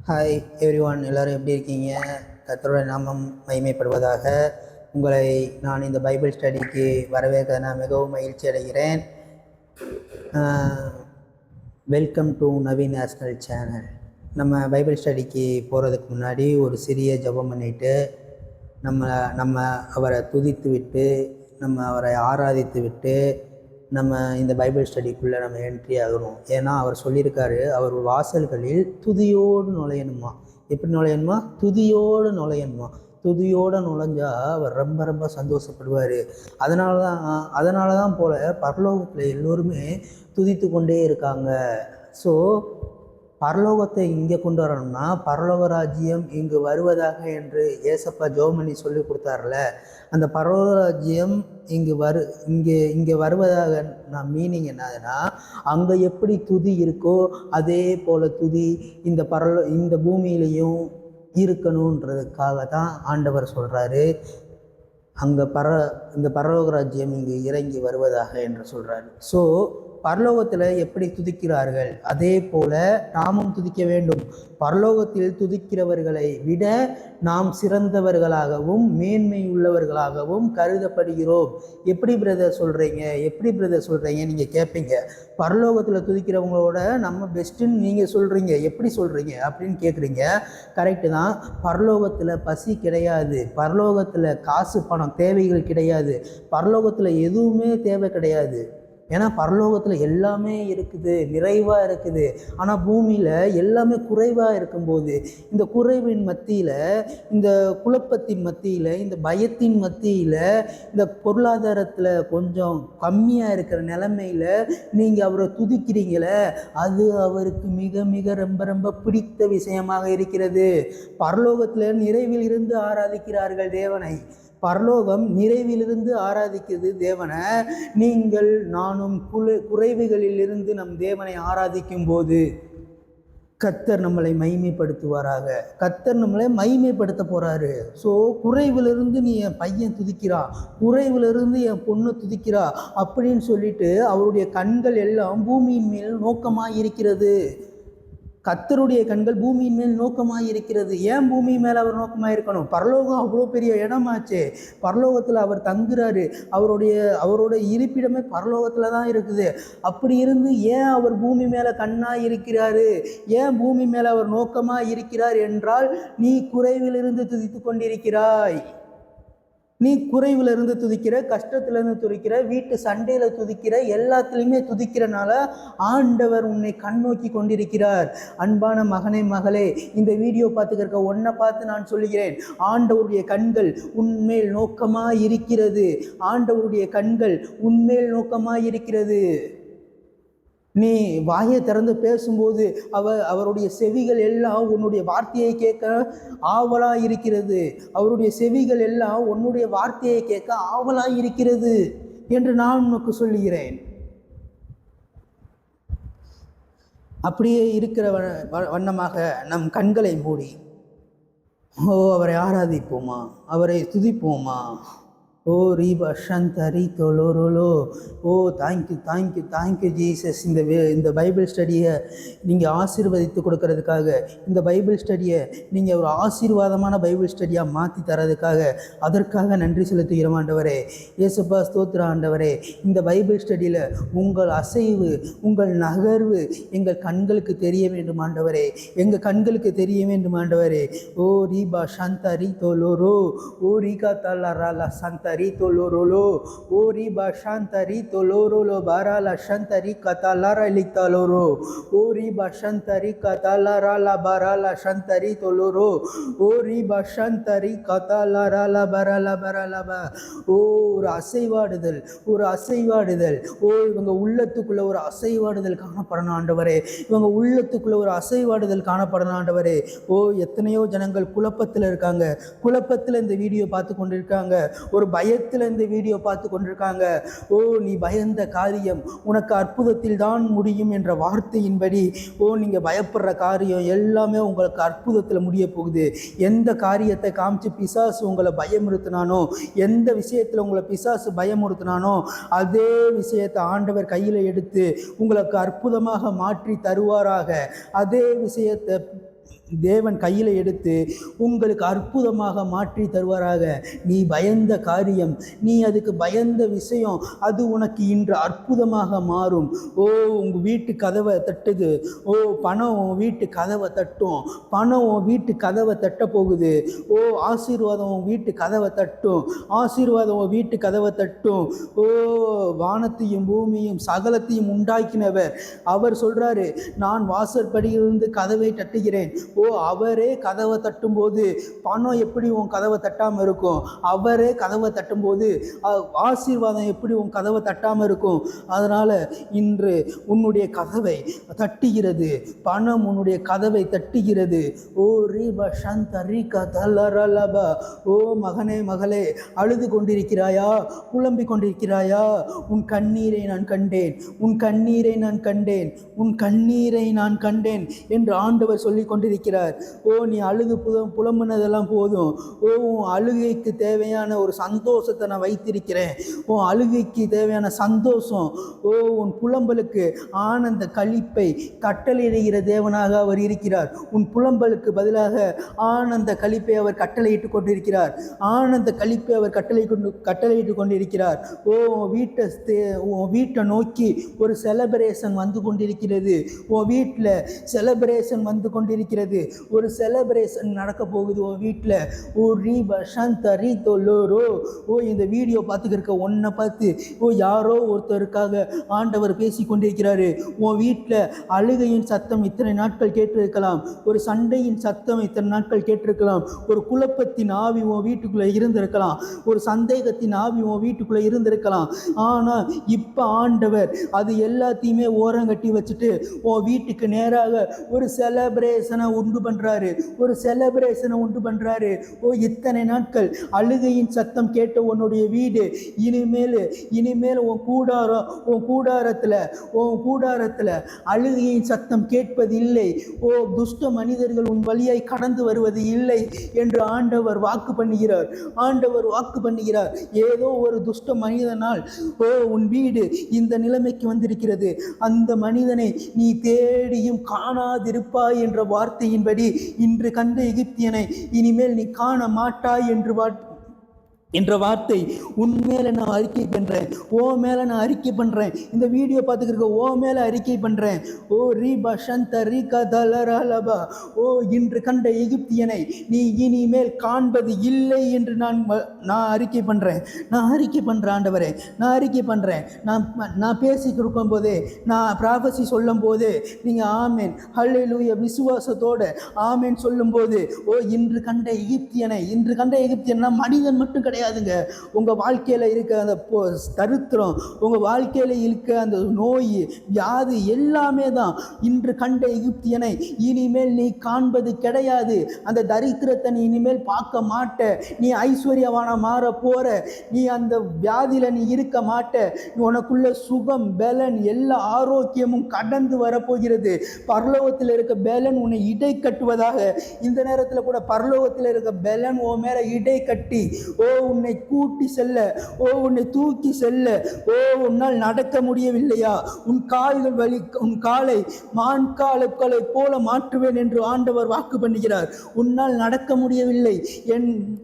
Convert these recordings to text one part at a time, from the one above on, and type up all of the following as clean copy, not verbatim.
Hi every one, எல்லோரும் எப்படி இருக்கீங்க? கர்த்தருடைய நாமம் மகிமைப்படுவதாக. உங்களை நான் இந்த பைபிள் ஸ்டடிக்கு வரவேற்க நான் மிகவும் மகிழ்ச்சி அடைகிறேன். Welcome to Naveen national channel. நம்ம பைபிள் ஸ்டடிக்கு போகிறதுக்கு முன்னாடி ஒரு சிறிய ஜெபம் பண்ணிவிட்டு நம்ம அவரை துதித்து விட்டு நம்ம அவரை ஆராதித்து விட்டு நம்ம இந்த பைபிள் ஸ்டடிக்குள்ளே நம்ம என்ட்ரி ஆகணும். ஏன்னா அவர் சொல்லியிருக்காரு, அவர் வாசல்களில் துதியோடு நுழையணுமா. எப்படி நுழையணுமா? துதியோடு நுழையணுமா. துதியோடு நுழைஞ்சா அவர் ரொம்ப ரொம்ப சந்தோஷப்படுவார். அதனால தான் போல் பரலோகத்தில் எல்லோருமே துதித்து கொண்டே இருக்காங்க. ஸோ பரலோகத்தை இங்கே கொண்டு வரணும்னா பரலோக ராஜ்யம் இங்கு வருவதாக என்று ஏசப்பா ஜோமணி சொல்லி கொடுத்தார்ல, அந்த பரலோக ராஜ்யம் இங்கே வருவதாக நான் மீனிங் என்னதுன்னா, அங்கே எப்படி துதி இருக்கோ அதே போல் துதி இந்த பூமியிலையும் இருக்கணுன்றதுக்காக தான் ஆண்டவர் சொல்கிறாரு, அங்கே இந்த பரலோக ராஜ்யம் இங்கு இறங்கி வருவதாக என்று சொல்கிறாரு. ஸோ பரலோகத்தில் எப்படி துதிக்கிறார்கள் அதே போல நாமும் துதிக்க வேண்டும். பரலோகத்தில் துதிக்கிறவர்களை விட நாம் சிறந்தவர்களாகவும் மேன்மை உள்ளவர்களாகவும் கருதப்படுகிறோம். எப்படி பிரதர் சொல்கிறீங்க நீங்கள் கேட்பீங்க. பரலோகத்தில் துதிக்கிறவங்களோட நம்ம பெஸ்ட்டுன்னு நீங்கள் சொல்கிறீங்க, எப்படி சொல்கிறீங்க அப்படின்னு கேட்குறீங்க. கரெக்டு தான். பரலோகத்தில் பசி கிடையாது, பரலோகத்தில் காசு பணம் தேவைகள் கிடையாது, பரலோகத்தில் எதுவுமே தேவை கிடையாது. ஏன்னா பரலோகத்தில் எல்லாமே இருக்குது, நிறைவாக இருக்குது. ஆனால் பூமியில் எல்லாமே குறைவாக இருக்கும்போது, இந்த குறைவின் மத்தியில், இந்த குழப்பத்தின் மத்தியில், இந்த பயத்தின் மத்தியில், இந்த பொருளாதாரத்தில் கொஞ்சம் கம்மியாக இருக்கிற நிலைமையில் நீங்கள் அவரை துதிக்கிறீங்களே, அது அவருக்கு மிக மிக ரொம்ப ரொம்ப பிடித்த விஷயமாக இருக்கிறது. பரலோகத்தில் நிறைவில் இருந்து ஆராதிக்கிறார்கள் தேவனை. பரலோகம் நிறைவிலிருந்து ஆராதிக்கிறது தேவனை. நீங்கள் நானும் குறைவுகளிலிருந்து நம் தேவனை ஆராதிக்கும் போது கர்த்தர் நம்மளை மகிமைப்படுத்துவாராக. கர்த்தர் நம்மளை மகிமைப்படுத்த போகிறாரு. ஸோ குறைவிலிருந்து நீ என் பையன் துதிக்கிறா, குறைவிலிருந்து என் பொண்ணு துதிக்கிறா அப்படின்னு சொல்லிட்டு அவருடைய கண்கள் எல்லாம் பூமியின் மேல் நோக்கமாக இருக்கிறது. கர்த்தருடைய கண்கள் பூமியின் மேல் நோக்கமாக இருக்கிறது. ஏன் பூமி மேலே அவர் நோக்கமாக இருக்கணும்? பரலோகம் அவ்வளோ பெரிய இடமாச்சே. பரலோகத்தில் அவர் தங்குறாரு. அவரோட இருப்பிடமே பரலோகத்தில் தான் இருக்குது. அப்படி இருந்து ஏன் அவர் பூமி மேலே கண்ணாக இருக்கிறாரு, ஏன் பூமி மேலே அவர் நோக்கமாக இருக்கிறார் என்றால், நீ குறைவிலிருந்து துதித்து கொண்டிருக்கிறாய். நீ குறைவிலிருந்து துதிக்கிற, கஷ்டத்திலிருந்து துதிக்கிற, வீட்டு சண்டையில் துதிக்கிற, எல்லாத்துலேயுமே துதிக்கிறனால ஆண்டவர் உன்னை கண்ணோக்கி கொண்டிருக்கிறார். அன்பான மகனே மகளே, இந்த வீடியோ பார்த்துக்கிறக்க ஒன்றை பார்த்து நான் சொல்லுகிறேன், ஆண்டவருடைய கண்கள் உன்மேல் நோக்கமாக இருக்கிறது. ஆண்டவருடைய கண்கள் உன்மேல் நோக்கமாக இருக்கிறது. நீ வாயை திறந்து பேசும்போது அவருடைய செவிகள் எல்லாம் உன்னுடைய வார்த்தையை கேட்க ஆவலாக இருக்கிறது. அவருடைய செவிகள் எல்லாம் உன்னுடைய வார்த்தையை கேட்க ஆவலாக இருக்கிறது என்று நான் உனக்கு சொல்லுகிறேன். அப்படியே இருக்கிற வண்ணமாக நம் கண்களை மூடி அவரை ஆராதிப்போமா, அவரை துதிப்போமா. ஓ ரீபா ஷந்தரி தொலோரோலோ. ஓ தேங்க்யூ ஜீசஸ். இந்த பைபிள் ஸ்டடியை நீங்கள் ஆசீர்வதித்து கொடுக்கறதுக்காக, இந்த பைபிள் ஸ்டடியை நீங்கள் ஒரு ஆசீர்வாதமான பைபிள் ஸ்டடியாக மாற்றி தரதுக்காக, அதற்காக நன்றி செலுத்துகிறோம் ஆண்டவரே. இயேசுப்பா ஸ்தோத்திர ஆண்டவரே. இந்த பைபிள் ஸ்டடியில் உங்கள் அசைவு, உங்கள் நகர்வு எங்கள் கண்களுக்கு தெரிய வேண்டும் ஆண்டவரே, எங்கள் கண்களுக்கு தெரிய வேண்டும் ஆண்டவரே. ஓ ரீபா ஷந்தரி தொலோரோ. ஓ Reeka தலராலா Chandari tolorolo ori bashantari tolorolo barala shantari katalara litaloro ori bashantari katalara la barala shantari toloro ori bashantari katalara la barala ba. ஒரு அசைவாடுதல். ஓ இவங்க உள்ளத்துக்குள்ள ஒரு அசைவாடுதல் காணப்படணும் ஆண்டவரே. இவங்க உள்ளத்துக்குள்ள ஒரு அசைவாடுதல் காணப்படணும் ஆண்டவரே. ஓ எத்தனையோ ஜனங்கள் குழப்பத்தில் இருக்காங்க, குழப்பத்தில் இந்த வீடியோ பார்த்து கொண்டிருக்காங்க, ஒரு பயத்தில் இந்த வீடியோ பார்த்து கொண்டிருக்காங்க. ஓ நீ பயந்த காரியம் உனக்கு அற்புதத்தில் தான் முடியும் என்ற வார்த்தையின்படி, ஓ நீங்கள் பயப்படுற காரியம் எல்லாமே உங்களுக்கு அற்புதத்தில் முடிய போகுது. எந்த காரியத்தை காமிச்சு பிசாசு உங்களை பயமுறுத்தினானோ, எந்த விஷயத்தில் உங்களை பிசாசு பயமுறுத்தினானோ, அதே விஷயத்தை ஆண்டவர் கையில் எடுத்து உங்களுக்கு அற்புதமாக மாற்றி தருவாராக. அதே விஷயத்தை தேவன் கையில் எடுத்து உங்களுக்கு அற்புதமாக மாற்றி தருவாராக. நீ பயந்த காரியம், நீ அதுக்கு பயந்த விஷயம், அது உனக்கு இன்று அற்புதமாக மாறும். ஓ, உங்கள் வீட்டு கதவை தட்டுது. ஓ, பணம் உன் வீட்டு கதவை தட்டும். பணம் உன் வீட்டு கதவை தட்ட போகுது. ஓ, ஆசீர்வாதம் உன் வீட்டு கதவை தட்டும். ஆசீர்வாதம் உன் வீட்டு கதவை தட்டும். ஓ, வானத்தையும் பூமியும் சகலத்தையும் உண்டாக்கினவர் அவர் சொல்கிறாரு, நான் வாசற்படியிலிருந்து கதவை தட்டுகிறேன். ஓ, அவரே கதவை தட்டும்போது பணம் எப்படி உன் கதவை தட்டாமல் இருக்கும்? அவரே கதவை தட்டும்போது ஆசீர்வாதம் எப்படி உன் கதவை தட்டாமல் இருக்கும்? அதனால் இன்று உன்னுடைய கதவை தட்டுகிறது, பணம் உன்னுடைய கதவை தட்டுகிறது. ஓ ரீபா சந்த ரீகா தலரலபா. ஓ மகனே மகளே, அழுது கொண்டிருக்கிறாயா? புலம்பிக் கொண்டிருக்கிறாயா? உன் கண்ணீரை நான் கண்டேன், உன் கண்ணீரை நான் கண்டேன், உன் கண்ணீரை நான் கண்டேன் என்று ஆண்டவர் சொல்லி கொண்டிருக்கிறார். ஓ, நீ அழுது புலம்புனதெல்லாம் போதும். ஓ, உன் அழுகைக்கு தேவையான ஒரு சந்தோஷத்தை நான் வைத்திருக்கிறேன். உன் அழுகைக்கு தேவையான சந்தோஷம், ஓ, உன் புலம்பலுக்கு ஆனந்த களிப்பை கட்டளையிடுகிற தேவனாக அவர் இருக்கிறார். உன் புலம்பலுக்கு பதிலாக ஆனந்த களிப்பை அவர் கட்டளையிட்டு கொண்டிருக்கிறார். ஆனந்த களிப்பை அவர் கட்டளையிட்டு கொண்டிருக்கிறார். ஓ, உன் வீட்டை நோக்கி ஒரு செலப்ரேஷன் வந்து கொண்டிருக்கிறது. உன் வீட்டில் செலப்ரேஷன் வந்து கொண்டிருக்கிறது. ஒரு செலப்ரேஷன் நடக்க போகுது உன் வீட்டில். ஓ ரீபா சந்த ரீதோ லோரோ. ஓ, இந்த வீடியோ பார்த்துக்கிருக்க உன்னை பார்த்து யாரோ ஒருத்தருக்காக ஆண்டவர் பேசி கொண்டிருக்கிறாரு. உன் வீட்டில் அழுகையின் சத்தம் இத்தனை நாட்கள் கேட்டிருக்கலாம். ஒரு சண்டையின் சத்தம் இத்தனை நாட்கள் கேட்டிருக்கலாம். ஒரு குழப்பத்தின் ஆவி உன் வீட்டுக்குள்ளே இருந்திருக்கலாம். ஒரு சந்தேகத்தின் ஆவி உன் வீட்டுக்குள்ளே இருந்திருக்கலாம். ஆனால் இப்போ ஆண்டவர் அது எல்லாத்தையுமே ஓரங்கட்டி வச்சுட்டு உன் வீட்டுக்கு நேராக ஒரு செலப்ரேஷனை உண்டு பண்ணுறாரு. ஒரு செலப்ரேஷனை உண்டு பண்ணுறாரு. ஓ, இத்தனை நாட்கள் அழுகையின் சத்தம் கேட்ட உன்னுடைய வீடு இனிமேல் உன் கூடாரத்தில் அழுகையின் சத்தம் கேட்பது இல்லை. ஓ, துஷ்ட மனிதர்கள் உன் வழியாய் கடந்து வருவது இல்லை என்று ஆண்டவர் வாக்கு பண்ணுகிறார். ஏதோ ஒரு துஷ்ட மனிதனால் ஓ, உன் வீடு இந்த நிலைமைக்கு வந்திருக்கிறது. அந்த மனிதனை நீ தேடியும் காணாதிருப்பாய் என்ற வார்த்தையின்படி இன்று கண்ட எகிப்தியனை இனிமேல் நீ காண மாட்டாய் என்ற வார்த்தை உன் மேலே நான் அறிக்கை பண்ணுறேன். ஓ மேலே நான் அறிக்கை பண்ணுறேன். இந்த வீடியோ பார்த்துக்கிருக்க ஓ மேலே அறிக்கை பண்ணுறேன். ஓ ரீபா சந்த ரீகா தலரலபா. ஓ, இன்று கண்ட எகிப்தியனை நீ இனிமேல் காண்பது இல்லை என்று நான் அறிக்கை பண்ணுறேன். ஆண்டவரே, நான் அறிக்கை பண்ணுறேன். நான் பேசிக்கிட்டு இருக்கும் போதே, நான் ப்ராஃபஸி சொல்லும் போது நீங்கள் ஆமேன் ஹல்லேலூயா விசுவாசத்தோடு ஆமேன் சொல்லும்போது, ஓ, இன்று கண்ட எகிப்தியன்னா மனிதன் மட்டும் கிடையாதுங்க. உங்க வாழ்க்கையில இருக்க அந்த தரித்திரம், உங்க வாழ்க்கையில இருக்க அந்த நோய் வியாதி எல்லாமே தான் இன்று கண்ட எகிப்தியனை இனிமேல் நீ காண்பது கிடையாது. அந்த தரித்திரத்தை நீ இனிமேல் பார்க்க மாட்ட. நீ ஐஸ்வர்யவான மாற போற. நீ அந்த வியாதியில நீ இருக்க மாட்ட. உனக்குள்ள சுகம் பலன் எல்லா ஆரோக்கியமும் கடந்து வரப்போகிறது. பரலோகத்தில் இருக்க பலன் உன்னை இடை கட்டுவதாக இந்த நேரத்தில் கூட பரலோகத்தில் இருக்க பலன் உன் மேல இடை கட்டி ஓ உன்னை கூட்டி செல்ல, ஓ உன்னை தூக்கி செல்ல. ஓ, உன்னால் நடக்க முடியவில்லையா? உன் காலை மான் காலை போல மாற்றுவேன் என்று ஆண்டவர் வாக்கு பண்ணுகிறார். உன்னால் நடக்க முடியவில்லை,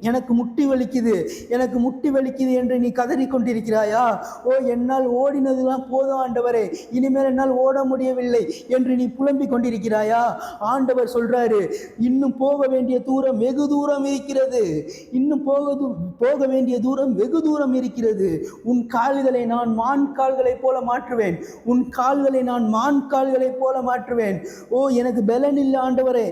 எனக்கு முட்டி வலிக்குது என்று நீ கதறி கொண்டிருக்கிறாயா? ஓ, என்னால் ஓடினதுலாம் போதும் ஆண்டவரே, இனிமேல் என்னால் ஓட முடியவில்லை என்று நீ புலம்பிக் கொண்டிருக்கிறாயா? ஆண்டவர் சொல்றாரு, இன்னும் போக வேண்டிய தூரம் வெகு தூரம் இருக்கிறது. போக வேண்டிய தூரம் வெகு தூரம் இருக்கிறது. உன் கால்களை நான் மான் கால்களைப் போல மாற்றுவேன். ஓ, எனக்கு பலன் இல்லை ஆண்டவரே,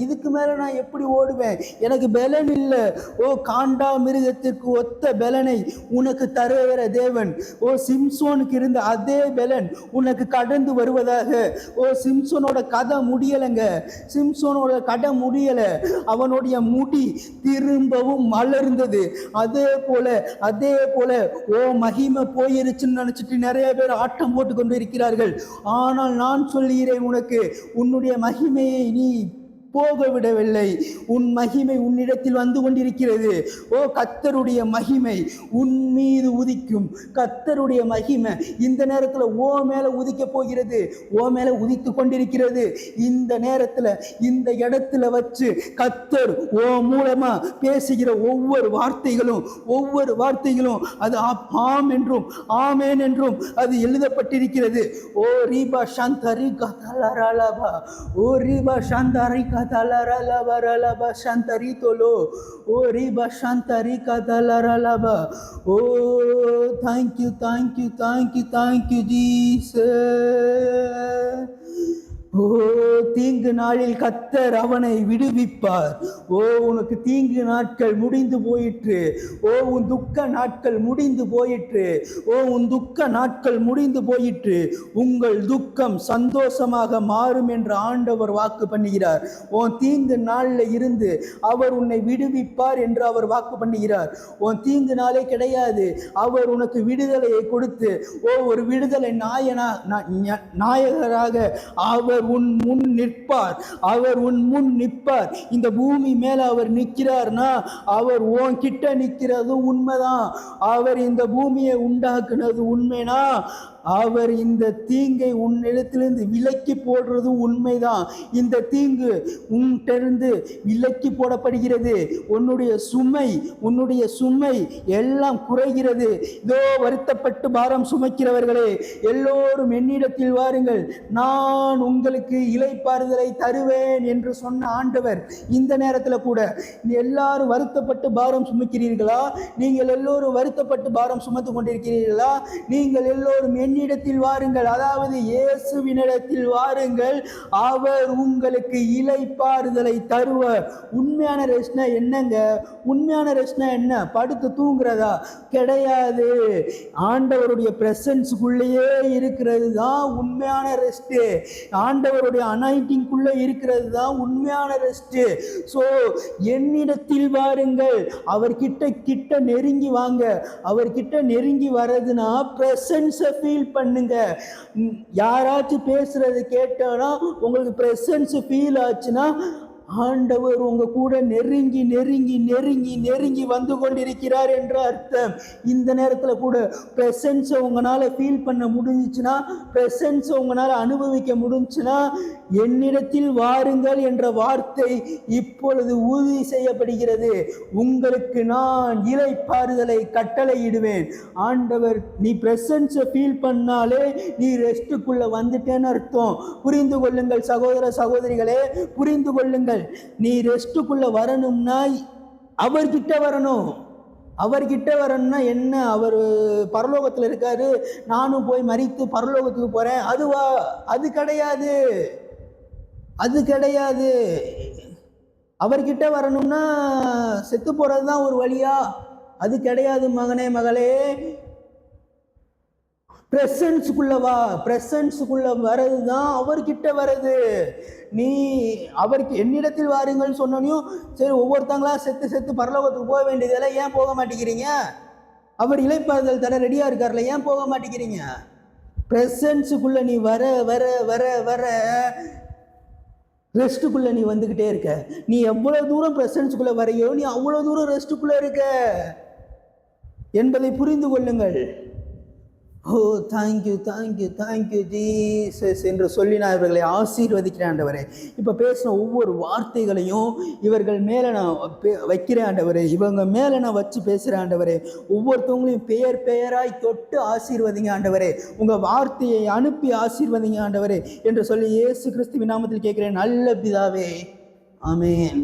இதுக்கு மேல நான் எப்படி ஓடுவேன்? எனக்கு பலன் இல்லை. ஓ, காண்டா மிருகத்திற்கு ஒத்த பலனை உனக்கு தருகிற தேவன், ஓ, சிம்சோனுக்கு இருந்த அதே பலன் உனக்கு கடந்து வருவதாக. ஓ, சிம்சோனோட கதை முடியல. அவனுடைய முடி திரும்பவும் மலர்ந்தது. அதே போல ஓ மகிமை போயிருச்சுன்னு நினைச்சிட்டு நிறைய பேர் ஆட்டம் போட்டு கொண்டு இருக்கிறார்கள். ஆனால் நான் சொல்கிறேன், உனக்கு உன்னுடைய மகிமையை நீ போக விடவில்லை. உன் மகிமை உன்னிடத்தில் வந்து கொண்டிருக்கிறது. ஓ, கர்த்தருடைய மகிமை உன் மீது உதிக்கும். கர்த்தருடைய மகிமை இந்த நேரத்தில் ஓ மேல உதிக்க போகிறது. ஓ மேல உதித்து கொண்டிருக்கிறது. இந்த நேரத்தில் இந்த இடத்துல வச்சு கர்த்தர் ஓ மூலமா பேசுகிற ஒவ்வொரு வார்த்தைகளும் அது ஆம் என்றும் ஆமேன் என்றும் அது எழுதப்பட்டிருக்கிறது. ஓ ரீபா சாந்தரி கதலரலபா, ஓ ரீபா சாந்தரி கதலரலபரலபா சாந்தரி தோலோ, ஓ ரீபா சாந்தரி கதலரலபா. ஓ தேங்க்யூ ஜீசஸ். ஓ, தீங்கு நாளில் கர்த்தர் அவனை விடுவிப்பார். ஓ, உனக்கு தீங்கு நாட்கள் முடிந்து போயிற்று. ஓ, உன் துக்க நாட்கள் முடிந்து போயிற்று. உங்கள் துக்கம் சந்தோஷமாக மாறும் என்று ஆண்டவர் வாக்கு பண்ணுகிறார். உன் தீங்கு நாளில் இருந்து அவர் உன்னை விடுவிப்பார் என்று அவர் வாக்கு பண்ணுகிறார். உன் தீங்கு நாளே கிடையாது. அவர் உனக்கு விடுதலையை கொடுத்து ஒரு விடுதலை நாயகராக அவர் உன் முன் நிற்பார். இந்த பூமி மேல அவர் நிற்கிறார்னா அவர் உன் கிட்ட நிற்கிறது உண்மைதான். அவர் இந்த பூமியை உண்டாக்குனது உண்மைனா அவர் இந்த தீங்கை உன்னிடத்திலிருந்து விலக்கி போடுறது உண்மைதான். இந்த தீங்கு உன்னிருந்து விலக்கி போடப்படுகிறது. உன்னுடைய சுமை எல்லாம் குறைகிறது. இதோ வருத்தப்பட்டு பாரம் சுமக்கிறவர்களே, எல்லோரும் என்னிடத்தில் வாருங்கள், நான் உங்களுக்கு இளைப்பாறுதலை தருவேன் என்று சொன்ன ஆண்டவர் இந்த நேரத்தில் கூட எல்லாரும் வருத்தப்பட்டு பாரம் சுமக்கிறீர்களா? நீங்கள் எல்லோரும் வருத்தப்பட்டு பாரம் சுமத்து கொண்டிருக்கிறீர்களா? நீங்கள் எல்லோரும் என்னிடத்தில் வாருங்கள், அதாவது இயேசுவினிடத்தில் வாருங்கள், அவர் உங்களுக்கு இளைப்பாறுதலை தருவார். உண்மையான ரெஸ்ட்னா என்னங்க? உண்மையான ரெஸ்ட்னா என்ன? படுத்து தூங்குறதா? கிடையாது. ஆண்டவருடைய பிரசன்ஸ்க்குள்ளேயே இருக்கிறது தான் உண்மையான ரெஸ்ட். ஆண்டவருடைய அனாயிண்டிங்குள்ளே இருக்கிறது தான் உண்மையான ரெஸ்ட். ஸோ என்னிடத்தில் வாருங்கள், அவர்கிட்ட நெருங்கி வாங்க. அவர்கிட்ட நெருங்கி வர்றதுன்னா பிரசன்ஸை ஃபீல் பண்ணுங்க. யாராச்சும் பேசுறது கேட்டோன்னா உங்களுக்கு பிரசன்ஸ் ஃபீல் ஆச்சுன்னா ஆண்டவர் உங்க கூட நெருங்கி நெருங்கி நெருங்கி நெருங்கி வந்து கொண்டிருக்கிறார் என்ற அர்த்தம். இந்த நேரத்தில் கூட பிரசன்ஸை உங்களால் ஃபீல் பண்ண முடிஞ்சுச்சுன்னா, பிரசன்ஸை உங்களால் அனுபவிக்க முடிஞ்சுன்னா, என்னிடத்தில் வாருங்கள் என்ற வார்த்தை இப்பொழுது உறுதி செய்யப்படுகிறது. உங்களுக்கு நான் இளைப்பாறுதலை கட்டளையிடுவேன். ஆண்டவர், நீ பிரசன்ஸை ஃபீல் பண்ணாலே நீ ரெஸ்ட்டுக்குள்ள வந்துட்டேன்னு அர்த்தம். புரிந்து கொள்ளுங்கள் சகோதர சகோதரிகளே, புரிந்து கொள்ளுங்கள். நீ ரெஸ்ட்டுக்குள்ள வரணும்னா அவர்கிட்ட வரணும்னா என்ன? அவர் பரலோகத்தில் இருக்காரு, நானும் போய் மரித்து பரலோகத்துக்கு போறேன், அதுவா? அது கிடையாது. அவர்கிட்ட வரணும்னா செத்து போறதுதான் ஒரு வழியா? அது கிடையாது மகனே, மகளே. பிரசன்ஸுக்குள்ள வர்றது தான் அவர்கிட்ட வர்றது. நீ அவருக்கு என்னிடத்தில் வாருங்கள் சொன்னோனையும் சரி, ஒவ்வொருத்தங்களா செத்து பரலோகத்துக்கு போக வேண்டியதெல்லாம் ஏன் போக மாட்டேங்கிறீங்க? அவர் இளைப்பாறுதல் தர ரெடியா இருக்கார்ல, ஏன் போக மாட்டேங்கிறீங்க? பிரசன்ஸுக்குள்ள நீ வர வர வர வர ரெஸ்ட்டுக்குள்ள நீ வந்துகிட்டே இருக்க. நீ எவ்வளவு தூரம் பிரசன்ஸுக்குள்ள வரையோ நீ அவ்வளவு தூரம் ரெஸ்ட்டுக்குள்ள இருக்க என்பதை புரிந்து கொள்ளுங்கள். ஓ, தேங்க்யூ ஜீசஸ் என்று சொல்லி நான் இவர்களை ஆசீர்வதிக்கிறேன் ஆண்டவரே. இப்போ பேசின ஒவ்வொரு வார்த்தைகளையும் இவர்கள் மேலே நான் வைக்கிறேன் ஆண்டவரே. இவங்க மேலே நான் வச்சு பேசுகிறேன் ஆண்டவரே. ஒவ்வொருத்தவங்களையும் பெயராய் தொட்டு ஆசீர்வதிங்க ஆண்டவரே. உங்கள் வார்த்தையை அனுப்பி ஆசீர்வதிங்க ஆண்டவரே என்று சொல்லி இயேசு கிறிஸ்துவின் நாமத்தில் கேட்குறேன் நல்ல பிதாவே, ஆமேன்.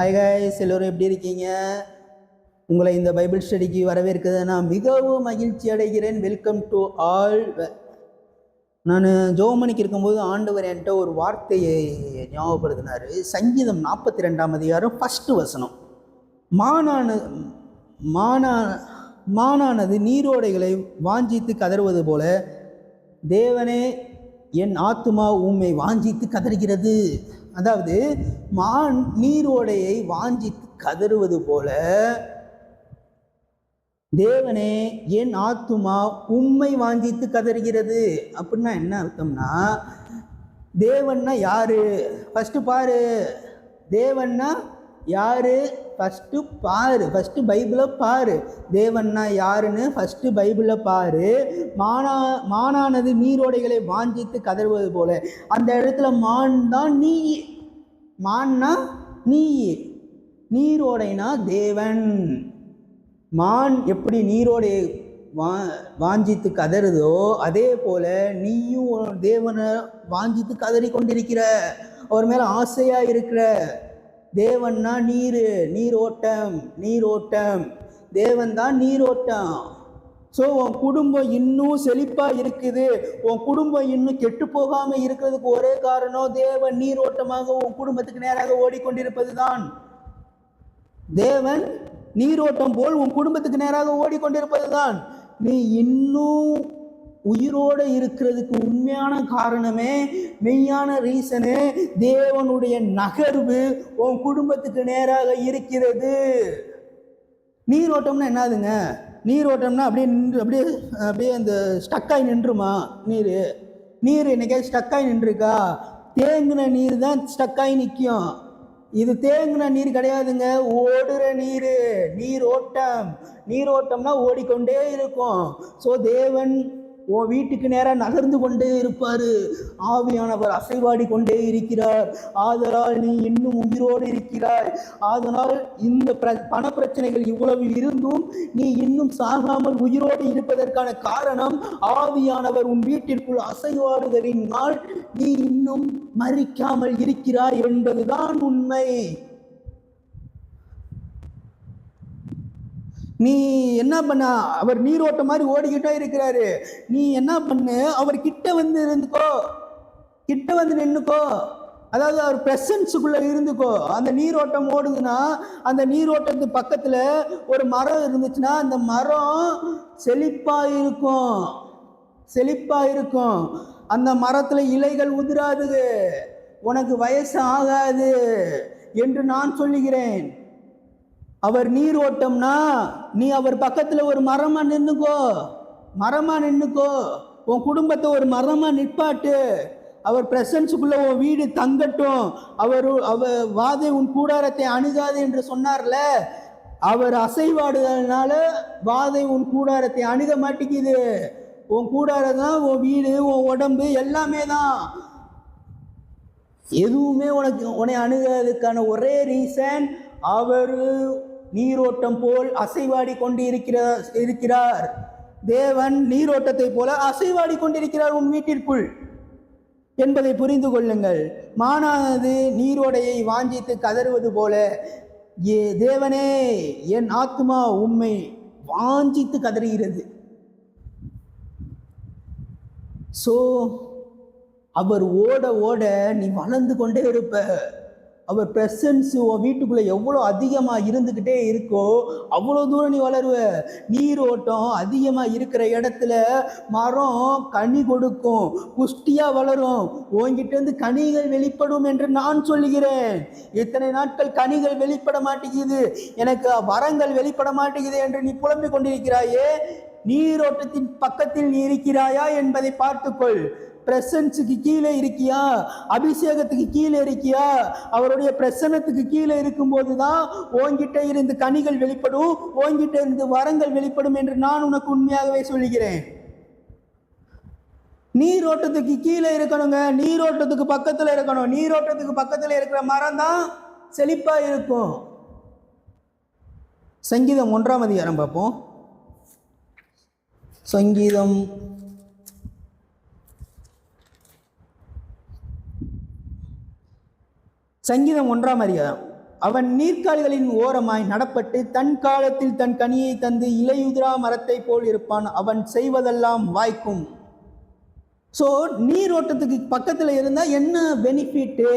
ஹாய் கைஸ், எல்லோரும் எப்படி இருக்கீங்க? உங்களை இந்த பைபிள் ஸ்டடிக்கு வரவேற்கிறது நான் மிகவும் மகிழ்ச்சி அடைகிறேன். Welcome to all. நான் ஜெபமணிக்கு இருக்கும்போது ஆண்டவர் என்கிட்ட ஒரு வார்த்தையை ஞாபகப்படுத்தினார். சங்கீதம் 42ஆம் அதிகாரம் 1 வசனம். மானானது நீரோடைகளை வாஞ்சித்து கதறுவது போல தேவனே என் ஆத்துமா உம்மை வாஞ்சித்து கதறுகிறது. அதாவது நீரோடையை வாஞ்சித்து கதறுவது போல தேவனே என் ஆத்துமா உம்மை வாஞ்சித்து கதறுகிறது. அப்படின்னா என்ன அர்த்தம்னா, தேவன்னா யாரு? ஃபர்ஸ்ட் பாரு, தேவன்னா யாரு? ஃபஸ்ட்டு பாரு, ஃபஸ்ட்டு பைபிளை பாரு. தேவன்னா யாருன்னு ஃபஸ்ட்டு பைபிளை பாரு. மானானது நீரோடைகளை வாஞ்சித்து கதறுவது போல. அந்த இடத்துல மான் தான் நீ. மான்னா நீ, நீரோடைனா தேவன். மான் எப்படி நீரோடை வாஞ்சித்து கதறுதோ அதே போல நீயும் தேவனை வாஞ்சித்து கதறி கொண்டிருக்கிற, அவர் மேல ஆசையா இருக்கிற. தேவன்னா நீர், நீரோட்டம், நீரோட்டம். தேவன் தான் நீரோட்டம். ஸோ உன் குடும்பம் இன்னும் செழிப்பா இருக்குது, உன் குடும்பம் இன்னும் கெட்டு போகாம இருக்கிறதுக்கு ஒரே காரணம் தேவன் நீரோட்டமாக உன் குடும்பத்துக்கு நேராக ஓடிக்கொண்டிருப்பது தான். தேவன் நீரோட்டம் போல் உன் குடும்பத்துக்கு நேராக ஓடிக்கொண்டிருப்பது தான். நீ இன்னும் உயிரோடு இருக்கிறதுக்கு உண்மையான காரணமே, மெய்யான ரீசனு தேவனுடைய நகர்வு உன் குடும்பத்துக்கு நேராக இருக்கிறது. நீரோட்டம்னா என்னதுங்க? நீரோட்டம்னா அப்படியே நின்று அப்படியே அப்படியே அந்த ஸ்டக்காகி நின்றுமா? நீர் என்னைக்காவது ஸ்டக்காகி நின்றுருக்கா? தேங்கின நீர் தான் ஸ்டக்காகி நிற்கும். இது தேங்கின நீர் கிடையாதுங்க, ஓடுற நீர், நீரோட்டம். நீரோட்டம்னா ஓடிக்கொண்டே இருக்கும். ஸோ தேவன் உன் வீட்டுக்கு நேராக நகர்ந்து கொண்டே இருப்பார். ஆவியானவர் அசைவாடி கொண்டே இருக்கிறார். ஆதலால் நீ இன்னும் உயிரோடு இருக்கிறாய். ஆதலால் இந்த பண பிரச்சனைகள் இவ்வளவு இருந்தும் நீ இன்னும் சாகாமல் உயிரோடு இருப்பதற்கான காரணம் ஆவியானவர் உன் வீட்டிற்குள் அசைவாடுதலினால் நீ இன்னும் மரிக்காமல் இருக்கிறாய் என்பதுதான் உண்மை. நீ என்ன பண்ண? அவர் நீரோட்டம் மாதிரி ஓடிக்கிட்டே இருக்கிறாரு. நீ என்ன பண்ணு? அவர் கிட்ட வந்து இருந்துக்கோ, கிட்ட வந்து நின்னுக்கோ. அதாவது அவர் பிரசன்ஸுக்குள்ள இருந்துக்கோ. அந்த நீரோட்டம் ஓடுதுன்னா அந்த நீரோட்டத்து பக்கத்துல ஒரு மரம் இருந்துச்சுன்னா அந்த மரம் செழிப்பா இருக்கும், செழிப்பா இருக்கும். அந்த மரத்துல இலைகள் உதிராது, உனக்கு வயசு ஆகாது என்று நான் சொல்லுகிறேன். அவர் நீரோட்டம்னா நீ அவர் பக்கத்துல ஒரு மரமா நின்னுக்கோ, மரமா நின்னுக்கோ. உன் குடும்பத்தை ஒரு மரமா நிற்பாட்டு. அவர் பிரசன்ஸுக்குள்ள உன் வீடு தங்கட்டும். அவர் வாதை உன் கூடாரத்தை அணுகாது என்று சொன்னார்ல. அவர் அசைவாடுதல்னால வாதை உன் கூடாரத்தை அணுக மாட்டேங்குது. உன் கூடாரம் தான் உன் வீடு, உன் உடம்பு எல்லாமே தான். எதுவுமே உன்னை அணுகிறதுக்கான ஒரே ரீசன் அவர் நீரோட்டம் போல் அசைவாடி கொண்டு இருக்கிறார். தேவன் நீரோட்டத்தை போல அசைவாடி கொண்டிருக்கிறார் உன் வீட்டிற்குள் என்பதை புரிந்து கொள்ளுங்கள். மானானது நீரோடையை வாஞ்சித்து கதறுவது போல தேவனே என் ஆத்மா உம்மை வாஞ்சித்து கதறுகிறது. சோ அவர் ஓட ஓட நீ வளர்ந்து கொண்டே இருப்ப. அவர் பிரசன்ஸ் உன் வீட்டுக்குள்ள எவ்வளோ அதிகமாக இருந்துக்கிட்டே இருக்கோ அவ்வளோ தூரம் நீ வளருவ. நீரோட்டம் அதிகமாக இருக்கிற இடத்துல மரம் கனி கொடுக்கும், புஷ்டியாக வளரும், உன்கிட்ட இருந்து கனிகள் வெளிப்படும் என்று நான் சொல்லுகிறேன். இத்தனை நாட்கள் கனிகள் வெளிப்பட மாட்டேங்குது, எனக்கு வரங்கள் வெளிப்பட மாட்டேங்குது என்று நீ புலம்பிக் கொண்டிருக்கிறாயே. நீரோட்டத்தின் பக்கத்தில் நீ இருக்கிறாயா என்பதை பார்த்துக்கொள். பிரசன்ஸுக்கு கீழே இருக்கியா? அபிஷேகத்துக்கு கீழே இருக்கியா? அவருடைய பிரசன்னத்துக்கு கீழே இருக்கும்போது தான் உன்கிட்ட இருந்து கனிகள் வெளிப்படும், உன்கிட்ட இருந்து வரங்கள் வெளிப்படும் என்று நான் உனக்கு உண்மையாகவே சொல்லுகிறேன். நீரோட்டத்துக்கு கீழே இருக்கணுங்க, நீரோட்டத்துக்கு பக்கத்துல இருக்கணும். நீரோட்டத்துக்கு பக்கத்துல இருக்கிற மரம் தான் செழிப்பா இருக்கும். சங்கீதம் 1ஆம் அதிகாரம் பார்ப்போம். சங்கீதம் 1ஆம் அதிகாரம். அவன் நீர்க்கால்களின் ஓரமாய் நடப்பட்டு தன் காலத்தில் தன் கனியை தந்து இலையுதிரா மரத்தை போல் இருப்பான். அவன் செய்வதெல்லாம் வாய்க்கும். ஸோ நீரோட்டத்துக்கு பக்கத்தில் இருந்தால் என்ன பெனிஃபிட்டு?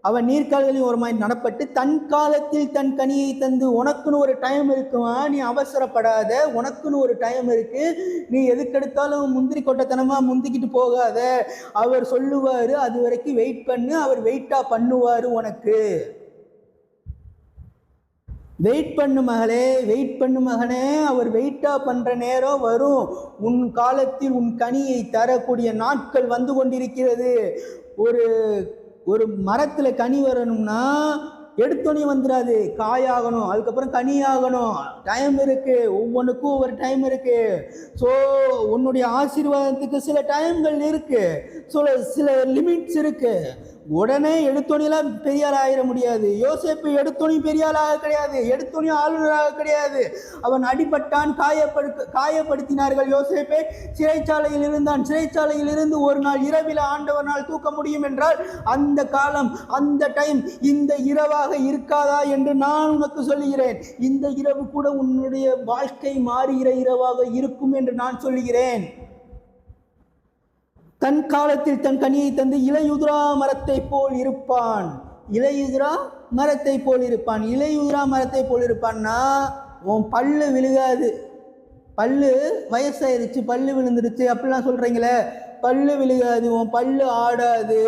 அவன் நீர்க்கால்களின் ஓரமாய் நடப்பட்டு தன் காலத்தில் தன் கனியை தந்து. உனக்குன்னு ஒரு டைம் இருக்குமா, நீ அவசரப்படாத. உனக்குன்னு ஒரு டைம் இருக்கு, நீ எதுக்கெடுத்தாலும் முந்திரி கொட்டத்தனமா முந்திக்கிட்டு போகாத. அவர் சொல்லுவாரு, அது வரைக்கும் வெயிட் பண்ணு, அவர் வெயிட்டா பண்ணுவாரு. உனக்கு வெயிட் பண்ணு மகளே, வெயிட் பண்ணு மகனே. அவர் வெயிட்டா பண்ற நேரம் வரும். உன் காலத்தில் உன் கனியை தரக்கூடிய நாட்கள் வந்து கொண்டிருக்கிறது. ஒரு ஒரு மரத்தில் கனி வரணும்னா எடுத்தோடனே வந்துடாது, காயாகணும், அதுக்கப்புறம் கனி ஆகணும், டைம் இருக்கு, ஒவ்வொன்றுக்கும் ஒவ்வொரு டைம் இருக்கு. ஸோ உன்னுடைய ஆசீர்வாதத்துக்கு சில டைம்கள் இருக்கு, சில லிமிட்ஸ் இருக்கு. உடனே எடுத்தோணிலாம் பெரிய ஆள் ஆகிட முடியாது. யோசேப்பு எடுத்தோணி பெரிய ஆளாக கிடையாது, எடுத்தோணி ஆளுநராக கிடையாது. அவன் அடிபட்டான், காயப்படுத்தினார்கள். யோசேப்பை சிறைச்சாலையில் இருந்தான். சிறைச்சாலையில் இருந்து ஒரு நாள் இரவில் ஆண்டவனால் தூக்க முடியும் என்றால் அந்த காலம், அந்த டைம் இந்த இரவாக இருக்காதா என்று நான் உனக்கு சொல்லுகிறேன். இந்த இரவு கூட உன்னுடைய வாழ்க்கை மாறுகிற இரவாக இருக்கும் என்று நான் சொல்லுகிறேன். தன் காலத்தில் தன் கனியை தந்து இலையுதிரா மரத்தை போல் இருப்பான். இலையுதிரா மரத்தை போல் இருப்பான். இலையுதிரா மரத்தை போல் இருப்பான்னா உன் பல்லு விழுகாது. பல்லு வயசாயிருச்சு, பல்லு விழுந்துருச்சு அப்படிலாம் சொல்கிறீங்களே, பல்லு விழுகாது, உன் பல்லு ஆடாது,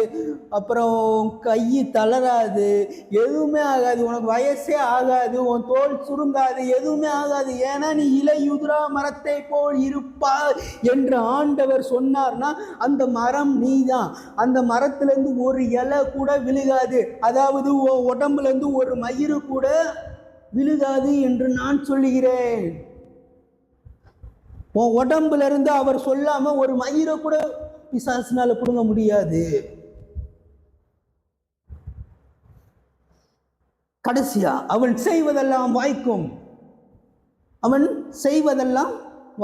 அப்புறம் கை தளராது, எதுவுமே ஆகாது, உனக்கு வயசே ஆகாது, உன் தோல் சுருங்காது, எதுவுமே ஆகாது. ஏன்னா நீ இலையுதிரா மரத்தை போல் இருப்பாய் என்று ஆண்டவர் சொன்னார்னா அந்த மரம் நீ தான். அந்த மரத்துலேருந்து ஒரு இலை கூட விழுகாது, அதாவது உடம்புலேருந்து ஒரு மயிறு கூட விழுகாது என்று நான் சொல்லுகிறேன். உன் உடம்புல இருந்து அவர் சொல்லாம ஒரு மயிரை கூட பிசாசினால புடுங்க முடியாது. கடைசியா அவன் செய்வதெல்லாம் வாய்க்கும், அவன் செய்வதெல்லாம்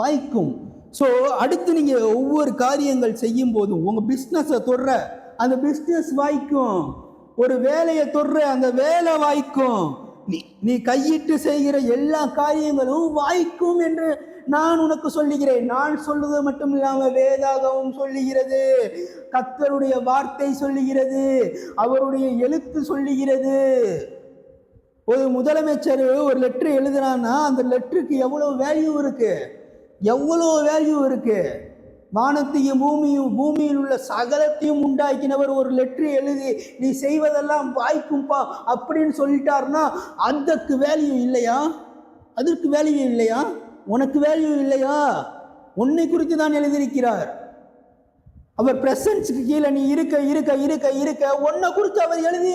வாய்க்கும். ஸோ அடுத்து நீங்க ஒவ்வொரு காரியங்கள் செய்யும் போதும் உங்க பிஸ்னஸை தொடுற அந்த பிஸ்னஸ் வாய்க்கும், ஒரு வேலையை தொடுற அந்த வேலை வாய்க்கும், நீ கையிட்டு செய்கிற எல்லா காரியங்களும் வாய்க்கும் என்று நான் உனக்கு சொல்லுகிறேன். நான் சொல்லுவது மட்டும் இல்லாமல் வேதாகமும் சொல்லுகிறது, கர்த்தருடைய வார்த்தை சொல்லுகிறது, அவருடைய எழுத்து சொல்லுகிறது. ஒரு முதலமைச்சர் ஒரு லெட்டர் எழுதுறான்னா அந்த லெட்டருக்கு எவ்வளவு வேல்யூ இருக்கு, எவ்வளவு வேல்யூ இருக்கு. வானத்தையும் பூமியில் உள்ள சகலத்தையும் உண்டாக்கினவர் ஒரு லெட்டர் எழுதி நீ செய்வதெல்லாம் வாய்க்கும்பா அப்படின்னு சொல்லிட்டாருன்னா அதற்கு வேல்யூ இல்லையா? அதற்கு வேல்யூ இல்லையா? உனக்கு வேல்யூ இல்லையா? உன்னை குறித்து தான் எழுதியிருக்கிறார். அவர் பிரசன்ஸ்க்கு கீழே நீ இருக்க இருக்க இருக்க இருக்க உன்னை குறித்து அவர் எழுதி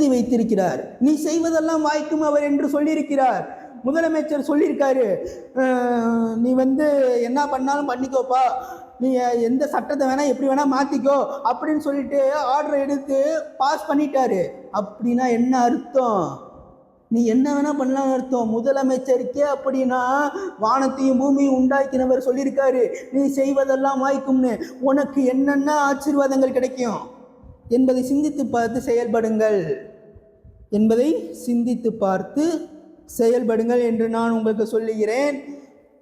வைத்திருக்கிறார். நீ செய்வதெல்லாம் வாய்க்கும் அவர் என்று சொல்லியிருக்கிறார். முதலமைச்சர் சொல்லியிருக்காரு, நீ என்ன பண்ணாலும் பண்ணிக்கோப்பா, நீ எந்த சட்டத்தை வேணா எப்படி வேணா மாத்திக்கோ அப்படின்னு சொல்லிட்டு ஆர்டர் எடுத்து பாஸ் பண்ணிட்டாரு. அப்படின்னா என்ன அர்த்தம்? நீ என்ன வேணா பண்ணலாம் அர்த்தம். முதலமைச்சருக்கே அப்படின்னா வானத்தையும் பூமியும் உண்டாக்கினவர் சொல்லியிருக்காரு நீ செய்வதெல்லாம் வாய்க்கும்னு. உனக்கு என்னென்ன ஆசீர்வாதங்கள் கிடைக்கும் என்பதை சிந்தித்து பார்த்து செயல்படுங்கள் என்று நான் உங்களுக்கு சொல்லுகிறேன்.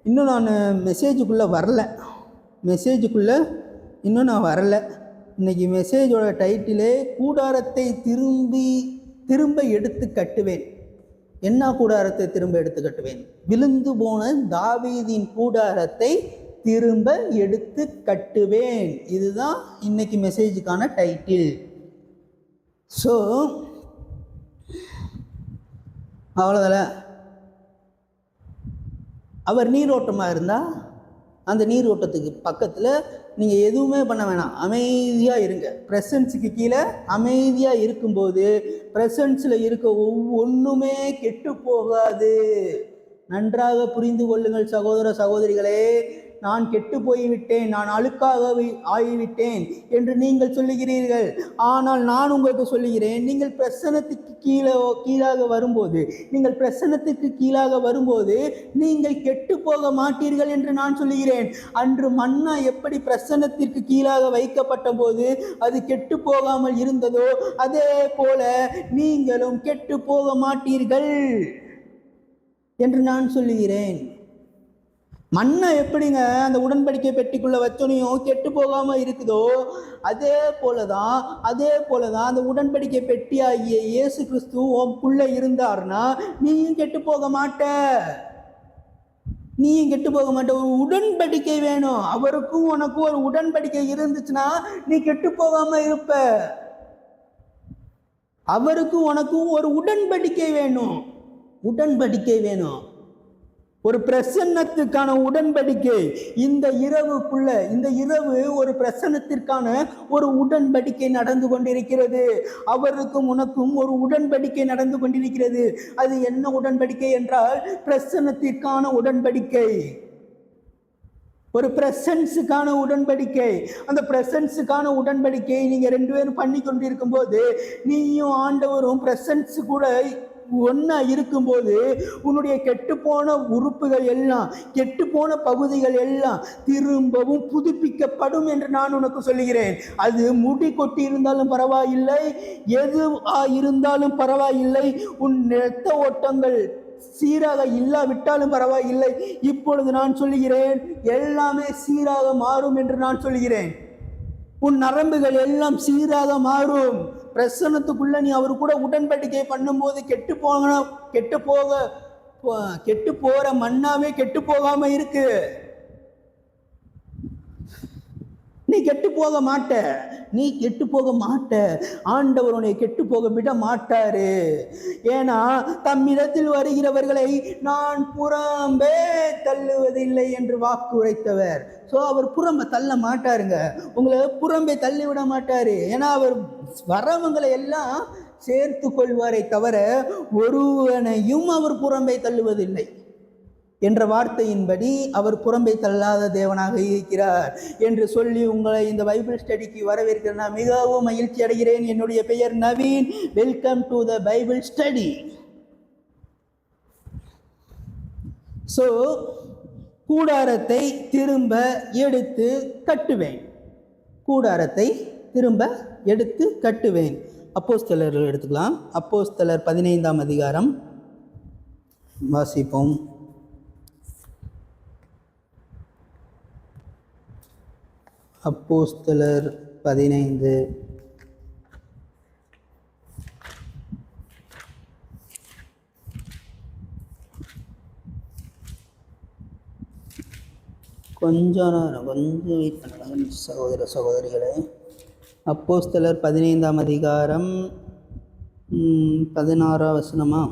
இன்னும் நான் மெசேஜுக்குள்ளே வரல. இன்னைக்கு மெசேஜோட டைட்டிலே கூடாரத்தை திரும்ப எடுத்து கட்டுவேன். என்ன கூடாரத்தை திரும்ப எடுத்து கட்டுவேன்? விழுந்து போன தாவீதின் கூடாரத்தை திரும்ப எடுத்து கட்டுவேன். இதுதான் இன்னைக்கு மெசேஜுக்கான டைட்டில். ஸோ அவ்வளோதான. அவர் நீரோட்டமாக இருந்தால் அந்த நீரோட்டத்துக்கு பக்கத்தில் நீங்கள் எதுவுமே பண்ண வேணாம், அமைதியாக இருங்க. ப்ரெசன்ஸுக்கு கீழே அமைதியாக இருக்கும்போது ப்ரெசன்ஸில் இருக்க ஒவ்வொன்றுமே கெட்டு போகாது. நன்றாக புரிந்து கொள்ளுங்கள் சகோதர சகோதரிகளே. நான் கெட்டு போய்விட்டேன், நான் அழுக்காக ஆகிவிட்டேன் என்று நீங்கள் சொல்லுகிறீர்கள். ஆனால் நான் உங்களுக்கு சொல்லுகிறேன், நீங்கள் பிரசன்னத்துக்கு கீழாக வரும்போது நீங்கள் கெட்டு போக மாட்டீர்கள் என்று நான் சொல்லுகிறேன். அன்று மன்னா எப்படி பிரசன்னத்திற்கு கீழாக வைக்கப்பட்ட போது அது கெட்டு போகாமல் இருந்ததோ அதே போல நீங்களும் கெட்டு போக மாட்டீர்கள் என்று நான் சொல்லுகிறேன். மண்ணை எப்படிங்க அந்த உடன்படிக்கை பெட்டிக்குள்ள வச்சோனையும் கெட்டு போகாம இருக்குதோ அதே போலதான் அந்த உடன்படிக்கை பெட்டி ஆகிய இயேசு கிறிஸ்து உனக்குள்ள இருந்தார்னா நீயும் கெட்டு போக மாட்ட. ஒரு உடன்படிக்கை வேணும். அவருக்கும் உனக்கும் ஒரு உடன்படிக்கை இருந்துச்சுன்னா நீ கெட்டு போகாம இருப்ப. அவருக்கும் உனக்கும் ஒரு உடன்படிக்கை வேணும். ஒரு பிரசன்னத்துக்கான உடன்படிக்கை. இந்த இரவு ஒரு பிரசன்னத்திற்கான ஒரு உடன்படிக்கை நடந்து கொண்டிருக்கிறது. அவருக்கும் உனக்கும் ஒரு உடன்படிக்கை நடந்து கொண்டிருக்கிறது. அது என்ன உடன்படிக்கை என்றால் பிரசன்னத்திற்கான உடன்படிக்கை, ஒரு பிரசன்ஸுக்கான உடன்படிக்கை. அந்த பிரசன்ஸுக்கான உடன்படிக்கை நீங்க 2 பேரும் பண்ணி கொண்டிருக்கும் போது, நீயும் ஆண்டவரும் பிரசன்ஸ் கூட ஒன்னா இருக்கும்போது, உன்னுடைய கெட்டுப்போன உறுப்புகள் எல்லாம், கெட்டுப்போன பகுதிகள் எல்லாம் திரும்பவும் புதுப்பிக்கப்படும் என்று நான் உனக்கு சொல்லுகிறேன். அது முடி கொட்டி இருந்தாலும் பரவாயில்லை, எது இருந்தாலும் பரவாயில்லை, உன் இரத்த ஓட்டங்கள் சீராக இல்லாவிட்டாலும் பரவாயில்லை, இப்பொழுது நான் சொல்லுகிறேன் எல்லாமே சீராக மாறும் என்று நான் சொல்லுகிறேன். உன் நரம்புகள் எல்லாம் சீராக மாறும். பிரசன்னத்துக்குள்ள நீ அவர் கூட உடன்படிக்கை பண்ணும்போது கெட்டு போற மண்ணாவே கெட்டு போகாம இருக்கு. நீ கெட்டு போக மாட்ட. ஆண்டவர் உன்னை கெட்டு போக விட மாட்டாரு. ஏன்னா தம்மிடத்தில் வருகிறவர்களை நான் புறம்பே தள்ளுவதில்லை என்று வாக்கு உரைத்தவர். ஸோ அவர் புறம்பை தள்ள மாட்டாருங்க, உங்களை புறம்பே தள்ளி விட மாட்டாரு. ஏன்னா அவர் வரவங்களை எல்லாம் சேர்த்து கொள்வாரை தவிர ஒருவனையும் அவர் புறம்பை தள்ளுவதில்லை என்ற வார்த்தையின்படி அவர் புறம்பை தள்ளாத தேவனாக இருக்கிறார் என்று சொல்லி உங்களை இந்த பைபிள் ஸ்டடிக்கு வரவேற்கிறேன். நான் மிகவும் மகிழ்ச்சி அடைகிறேன். என்னுடைய பெயர் Naveen. Welcome to the Bible study. So கூடாரத்தை திரும்ப எடுத்து கட்டுவேன். அப்போஸ்தலர்கள் எடுத்துக்கலாம். அப்போஸ்தலர் 15ஆம் அதிகாரம் வாசிப்போம். அப்போஸ்தலர் 15 கொஞ்சம் வெயிட் பண்ணலாம் சகோதரிகளே. அப்போஸ்தலர் 15ஆம் அதிகாரம் 16ஆம் வசனமா?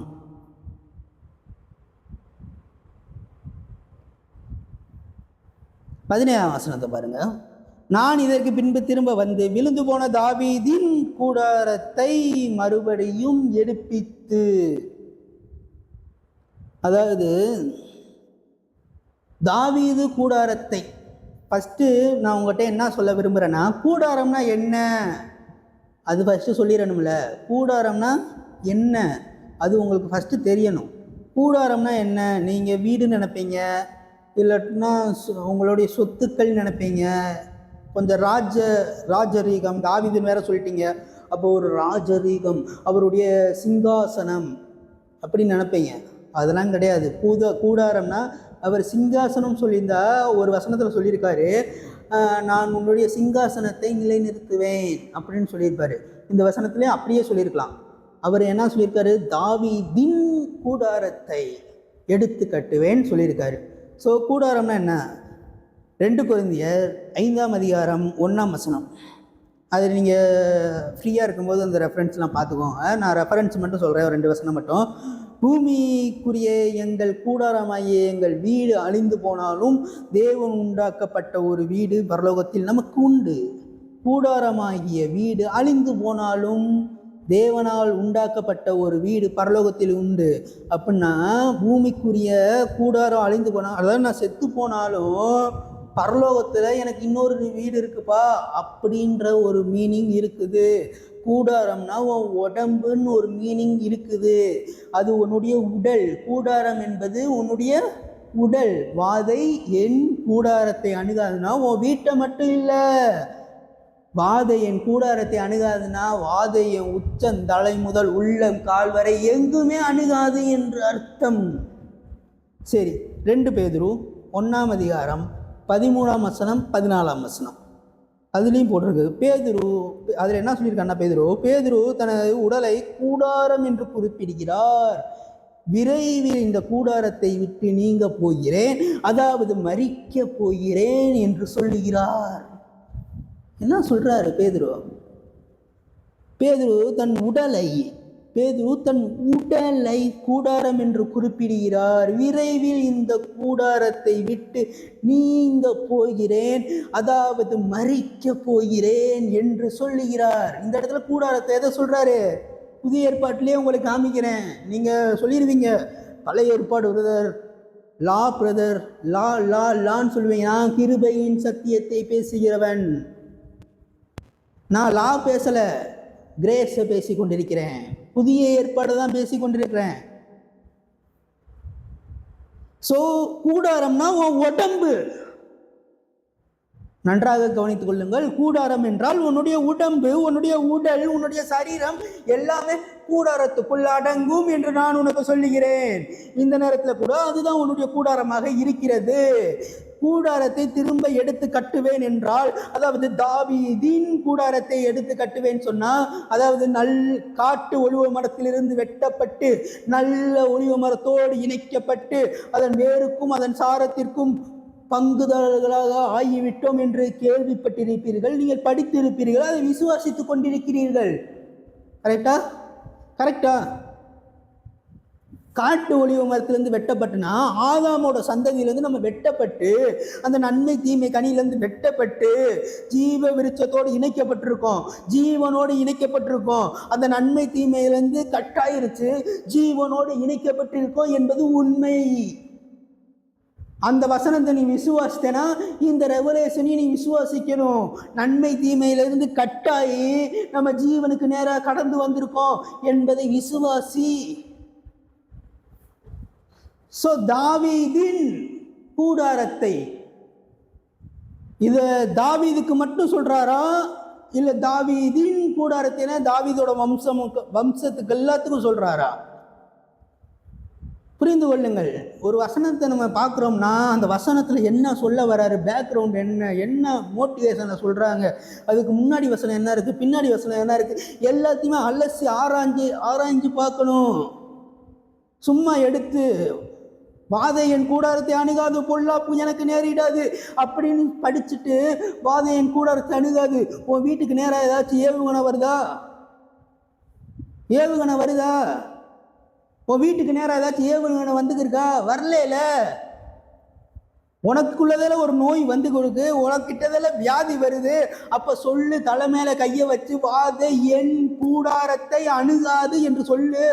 17ஆம் வசனத்தை பாருங்க. நான் இதற்கு பின்பு திரும்ப வந்து விழுந்து போன தாவீதின் கூடாரத்தை மறுபடியும் எடுப்பித்து, அதாவது தாவீது கூடாரத்தை ஃபஸ்ட்டு நான் உங்கள்கிட்ட என்ன சொல்ல விரும்புகிறேன்னா, கூடாரம்னா என்ன அது ஃபஸ்ட்டு சொல்லிடணும்ல. கூடாரம்னா என்ன அது உங்களுக்கு ஃபஸ்ட்டு தெரியணும். கூடாரம்னா என்ன? நீங்கள் வீடு நினைப்பீங்க, இல்லாட்டினா உங்களுடைய சொத்துக்கள் நினைப்பீங்க, கொஞ்சம் ராஜரீகம். தாவீதுன்னு வேற சொல்லிட்டீங்க, அப்போ ஒரு ராஜரீகம், அவருடைய சிங்காசனம் அப்படின்னு நினைப்பீங்க. அதெல்லாம் கிடையாது. கூடாரம்னா அவர் சிங்காசனம் சொல்லியிருந்தா ஒரு வசனத்தில் சொல்லியிருக்காரு, நான் உன்னுடைய சிங்காசனத்தை நிலைநிறுத்துவேன் அப்படின்னு சொல்லியிருப்பாரு. இந்த வசனத்திலே அப்படியே சொல்லியிருக்கலாம். அவர் என்ன சொல்லியிருக்காரு? தாவீதின் கூடாரத்தை எடுத்து கட்டுவேன்னு சொல்லியிருக்காரு. ஸோ கூடாரம்னா என்ன? 2 கொரிந்தியர் 5ஆம் அதிகாரம் 1ஆம் வசனம். அது நீங்கள் ஃப்ரீயாக இருக்கும்போது அந்த ரெஃபரன்ஸ்லாம் பார்த்துக்கோங்க. நான் ரெஃபரன்ஸ் மட்டும் சொல்கிறேன், 2 வசனம் மட்டும். பூமிக்குரிய எங்கள் கூடாரமாகிய எங்கள் வீடு அழிந்து போனாலும் தேவன் உண்டாக்கப்பட்ட ஒரு வீடு பரலோகத்தில் நமக்கு உண்டு. கூடாரமாகிய வீடு அழிந்து போனாலும் தேவனால் உண்டாக்கப்பட்ட ஒரு வீடு பரலோகத்தில் உண்டு. அப்படின்னா பூமிக்குரிய கூடாரம் அழிந்து போனால், அதாவது நான் செத்து போனாலும் பரலோகத்தில் எனக்கு இன்னொரு வீடு இருக்குப்பா அப்படின்ற ஒரு மீனிங் இருக்குது. கூடாரம்னா உன் உடம்புன்னு ஒரு மீனிங் இருக்குது. அது உன்னுடைய உடல். கூடாரம் என்பது உன்னுடைய உடல். வாதை என் கூடாரத்தை அணுகாதுன்னா உன் வீட்டை மட்டும் இல்லை, வாதை என் கூடாரத்தை அணுகாதுன்னா வாதை என் உச்சந்தலை முதல் உள்ளம் கால் வரை எங்குமே அணுகாது என்று அர்த்தம். சரி, 2 பேதுரு 1ஆம் அதிகாரம் 13ஆம் வசனம் 14ஆம் வசனம் அதுலேயும் போட்டிருக்கு. பேதுரு அதில் என்ன சொல்லியிருக்காங்கன்னா, பேதுரு தனது உடலை கூடாரம் என்று குறிப்பிடுகிறார். விரைவில் இந்த கூடாரத்தை விட்டு நீங்க போகிறேன், அதாவது மரிக்க போகிறேன் என்று சொல்லுகிறார். என்ன சொல்றாரு பேதுரு? பேதுரு தன் உடலை பேதுரு தன் உடலை கூடாரம் என்று குறிப்பிடுகிறார். விரைவில் இந்த கூடாரத்தை விட்டு நீங்க போகிறேன், அதாவது மரிக்க போகிறேன் என்று சொல்லுகிறார். இந்த இடத்துல கூடாரத்தை எதை சொல்றாரு? புதிய ஏற்பாட்டிலே உங்களுக்கு காமிக்கிறேன். நீங்க சொல்லிடுவீங்க, பழைய ஏற்பாடு பிரதர், லா பிரதர், லா லா லான்னு சொல்லுவீங்க. நான் கிருபையின் சத்தியத்தை பேசுகிறவன், நான் லா பேசல, கிரேஸை பேசி கொண்டிருக்கிறேன், புதிய ஏற்பாடு தான் பேசி கொண்டிருக்கிறேன். சோ கூடாரம்னா உன் உடம்பு. நன்றாக கவனித்துக் கொள்ளுங்கள். கூடாரம் என்றால் உன்னுடைய உடம்பு, உன்னுடைய உடல், உன்னுடைய சரீரம் எல்லாமே கூடாரத்துக்குள் அடங்கும் என்று நான் உனக்கு சொல்லுகிறேன். இந்த நேரத்தில் கூட அதுதான் உன்னுடைய கூடாரமாக இருக்கிறது. கூடாரத்தை திரும்ப எடுத்து கட்டுவேன் என்றால், அதாவது தாவீதின் கூடாரத்தை எடுத்து கட்டுவேன் சொன்னா, அதாவது காட்டு ஒலிவ மரத்திலிருந்து வெட்டப்பட்டு நல்ல ஒலிவ மரத்தோடு இணைக்கப்பட்டு அதன் வேருக்கும் அதன் சாரத்திற்கும் பங்குதாரர்களாக ஆகிவிட்டோம் என்று கேள்விப்பட்டிருப்பீர்கள், நீங்கள் படித்திருப்பீர்கள், அதை விசுவாசித்துக் கொண்டிருக்கிறீர்கள். கரெக்டா? கரெக்டா? காட்டு ஒலிவ மரத்திலிருந்து வெட்டப்பட்டுனா ஆதாமோட சந்ததியிலிருந்து நம்ம வெட்டப்பட்டு அந்த நன்மை தீமை கனியிலிருந்து வெட்டப்பட்டு ஜீவ விருட்சத்தோடு இணைக்கப்பட்டிருக்கோம், ஜீவனோடு இணைக்கப்பட்டிருக்கோம். அந்த நன்மை தீமையிலிருந்து கட்டாயிருச்சு, ஜீவனோடு இணைக்கப்பட்டிருக்கோம் என்பது உண்மை. அந்த வசனத்தை நீ விசுவாசித்தனா இந்த ரெவலேஷனையும் நீ விசுவாசிக்கணும். நன்மை தீமையிலிருந்து கட்டாயி நம்ம ஜீவனுக்கு நேராக கடந்து வந்திருக்கோம் என்பதை விசுவாசி. சோ தாவீதின் கூடாரத்தை இத தாவீதுக்கு மட்டும் சொல்றாரா, இல்ல தாவீதின் கூடாரத்தின தாவீதோட வம்சத்துக்கு எல்லாத்துக்கும் சொல்றாரா? புரிந்து கொள்ளுங்கள். ஒரு வசனத்தை நம்ம பார்க்குறோம்னா அந்த வசனத்தில் என்ன சொல்ல வராரு, பேக்ரவுண்ட் என்ன மோட்டிவேஷனை சொல்கிறாங்க, அதுக்கு முன்னாடி வசனம் என்ன இருக்குது, பின்னாடி வசனம் என்ன இருக்குது, எல்லாத்தையுமே அலசி ஆராய்ஞ்சு பார்க்கணும். சும்மா எடுத்து வாதை என் கூடாரத்தை அணுகாது, பொல்லாப்பு எனக்கு நேரிடாது அப்படின்னு படிச்சுட்டு வாதை என் கூடாரத்தை அணுகாது, உன் வீட்டுக்கு நேராக ஏதாச்சும் ஏவுகணை வருதா? உன் வீட்டுக்கு நேரம் ஏதாச்சும் ஏவுகணை வந்துருக்கா? வரல. உனக்குள்ளதில் ஒரு நோய் வந்து கொடுக்கு, உனக்கிட்டதில் வியாதி வருது, அப்ப சொல்லு, தலை மேல கையை வச்சு வாதை என் கூடாரத்தை அணுகாது என்று சொல்லு.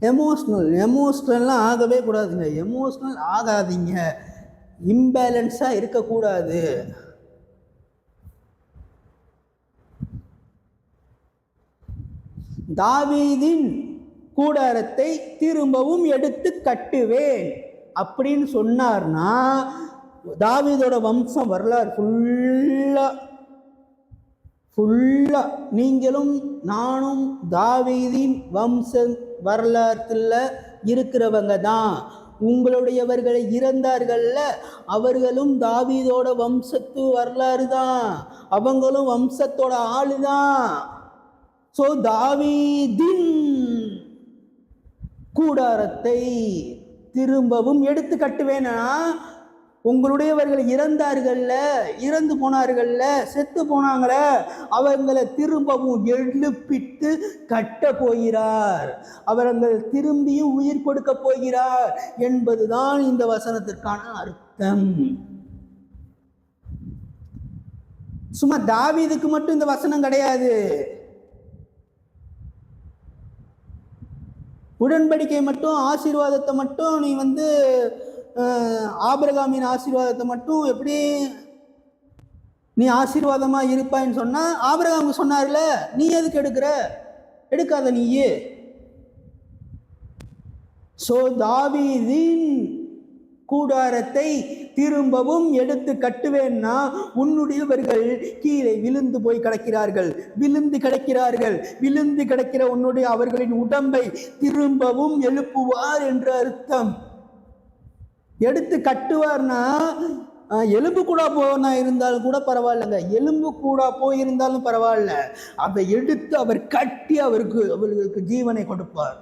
எமோஷனல்லாம் ஆகவே கூடாதுங்க. எமோஷனல் ஆகாதீங்க, இம்பேலன்ஸா இருக்கக்கூடாது. தாவீதின் கூடாரத்தை திரும்பவும் எடுத்து கட்டுவேன் அப்படின்னு சொன்னார்னா, தாவீதோட வம்சம் வரலாறு ஃபுல்லா நீங்களும் நானும் தாவீதின் வம்ச வரலாற்றுல இருக்கிறவங்க தான். உங்களுடையவர்களை இறந்தார்கள்ல, அவர்களும் தாவீதோட வம்சத்து வரலாறு தான், அவங்களும் வம்சத்தோட ஆளுதான். சோ தாவீதின் கூடாரத்தை திரும்பவும் எடுத்து கட்டுவேனா, உங்களுடையவர்கள் இறந்து போனார்கள்ல, செத்து போனாங்கள, அவங்களை திரும்பவும் எழுப்பிட்டு கட்ட போகிறார், அவர்கள் திரும்பியும் உயிர் கொடுக்க போகிறார் என்பதுதான் இந்த வசனத்திற்கான அர்த்தம். சும்மா தாவீதுக்கு மட்டும் இந்த வசனம் கிடையாது. உடன்படிக்கை மட்டும், ஆசீர்வாதத்தை மட்டும் நீ ஆபிரகாமின் ஆசீர்வாதத்தை மட்டும் எப்படி நீ ஆசீர்வாதமா இருப்பான்னு சொன்னா, ஆபிரகாமுக்கு சொன்னார்ல, நீ எதுக்கு எடுக்காத நீயே. சோ தாவீதின் கூடாரத்தை திரும்பவும் எடுத்து கட்டுவேன்னா, உன்னுடையவர்கள் கீழே விழுந்து கிடக்கிற உன்னுடைய அவர்களின் உடம்பை திரும்பவும் எழுப்புவார் என்று அர்த்தம். எடுத்து கட்டுவார்னா எலும்பு கூட போனா இருந்தாலும் கூட பரவாயில்லைங்க, எலும்பு கூட போயிருந்தாலும் பரவாயில்ல, அதை எடுத்து அவர் கட்டி அவர்களுக்கு ஜீவனை கொடுப்பார்.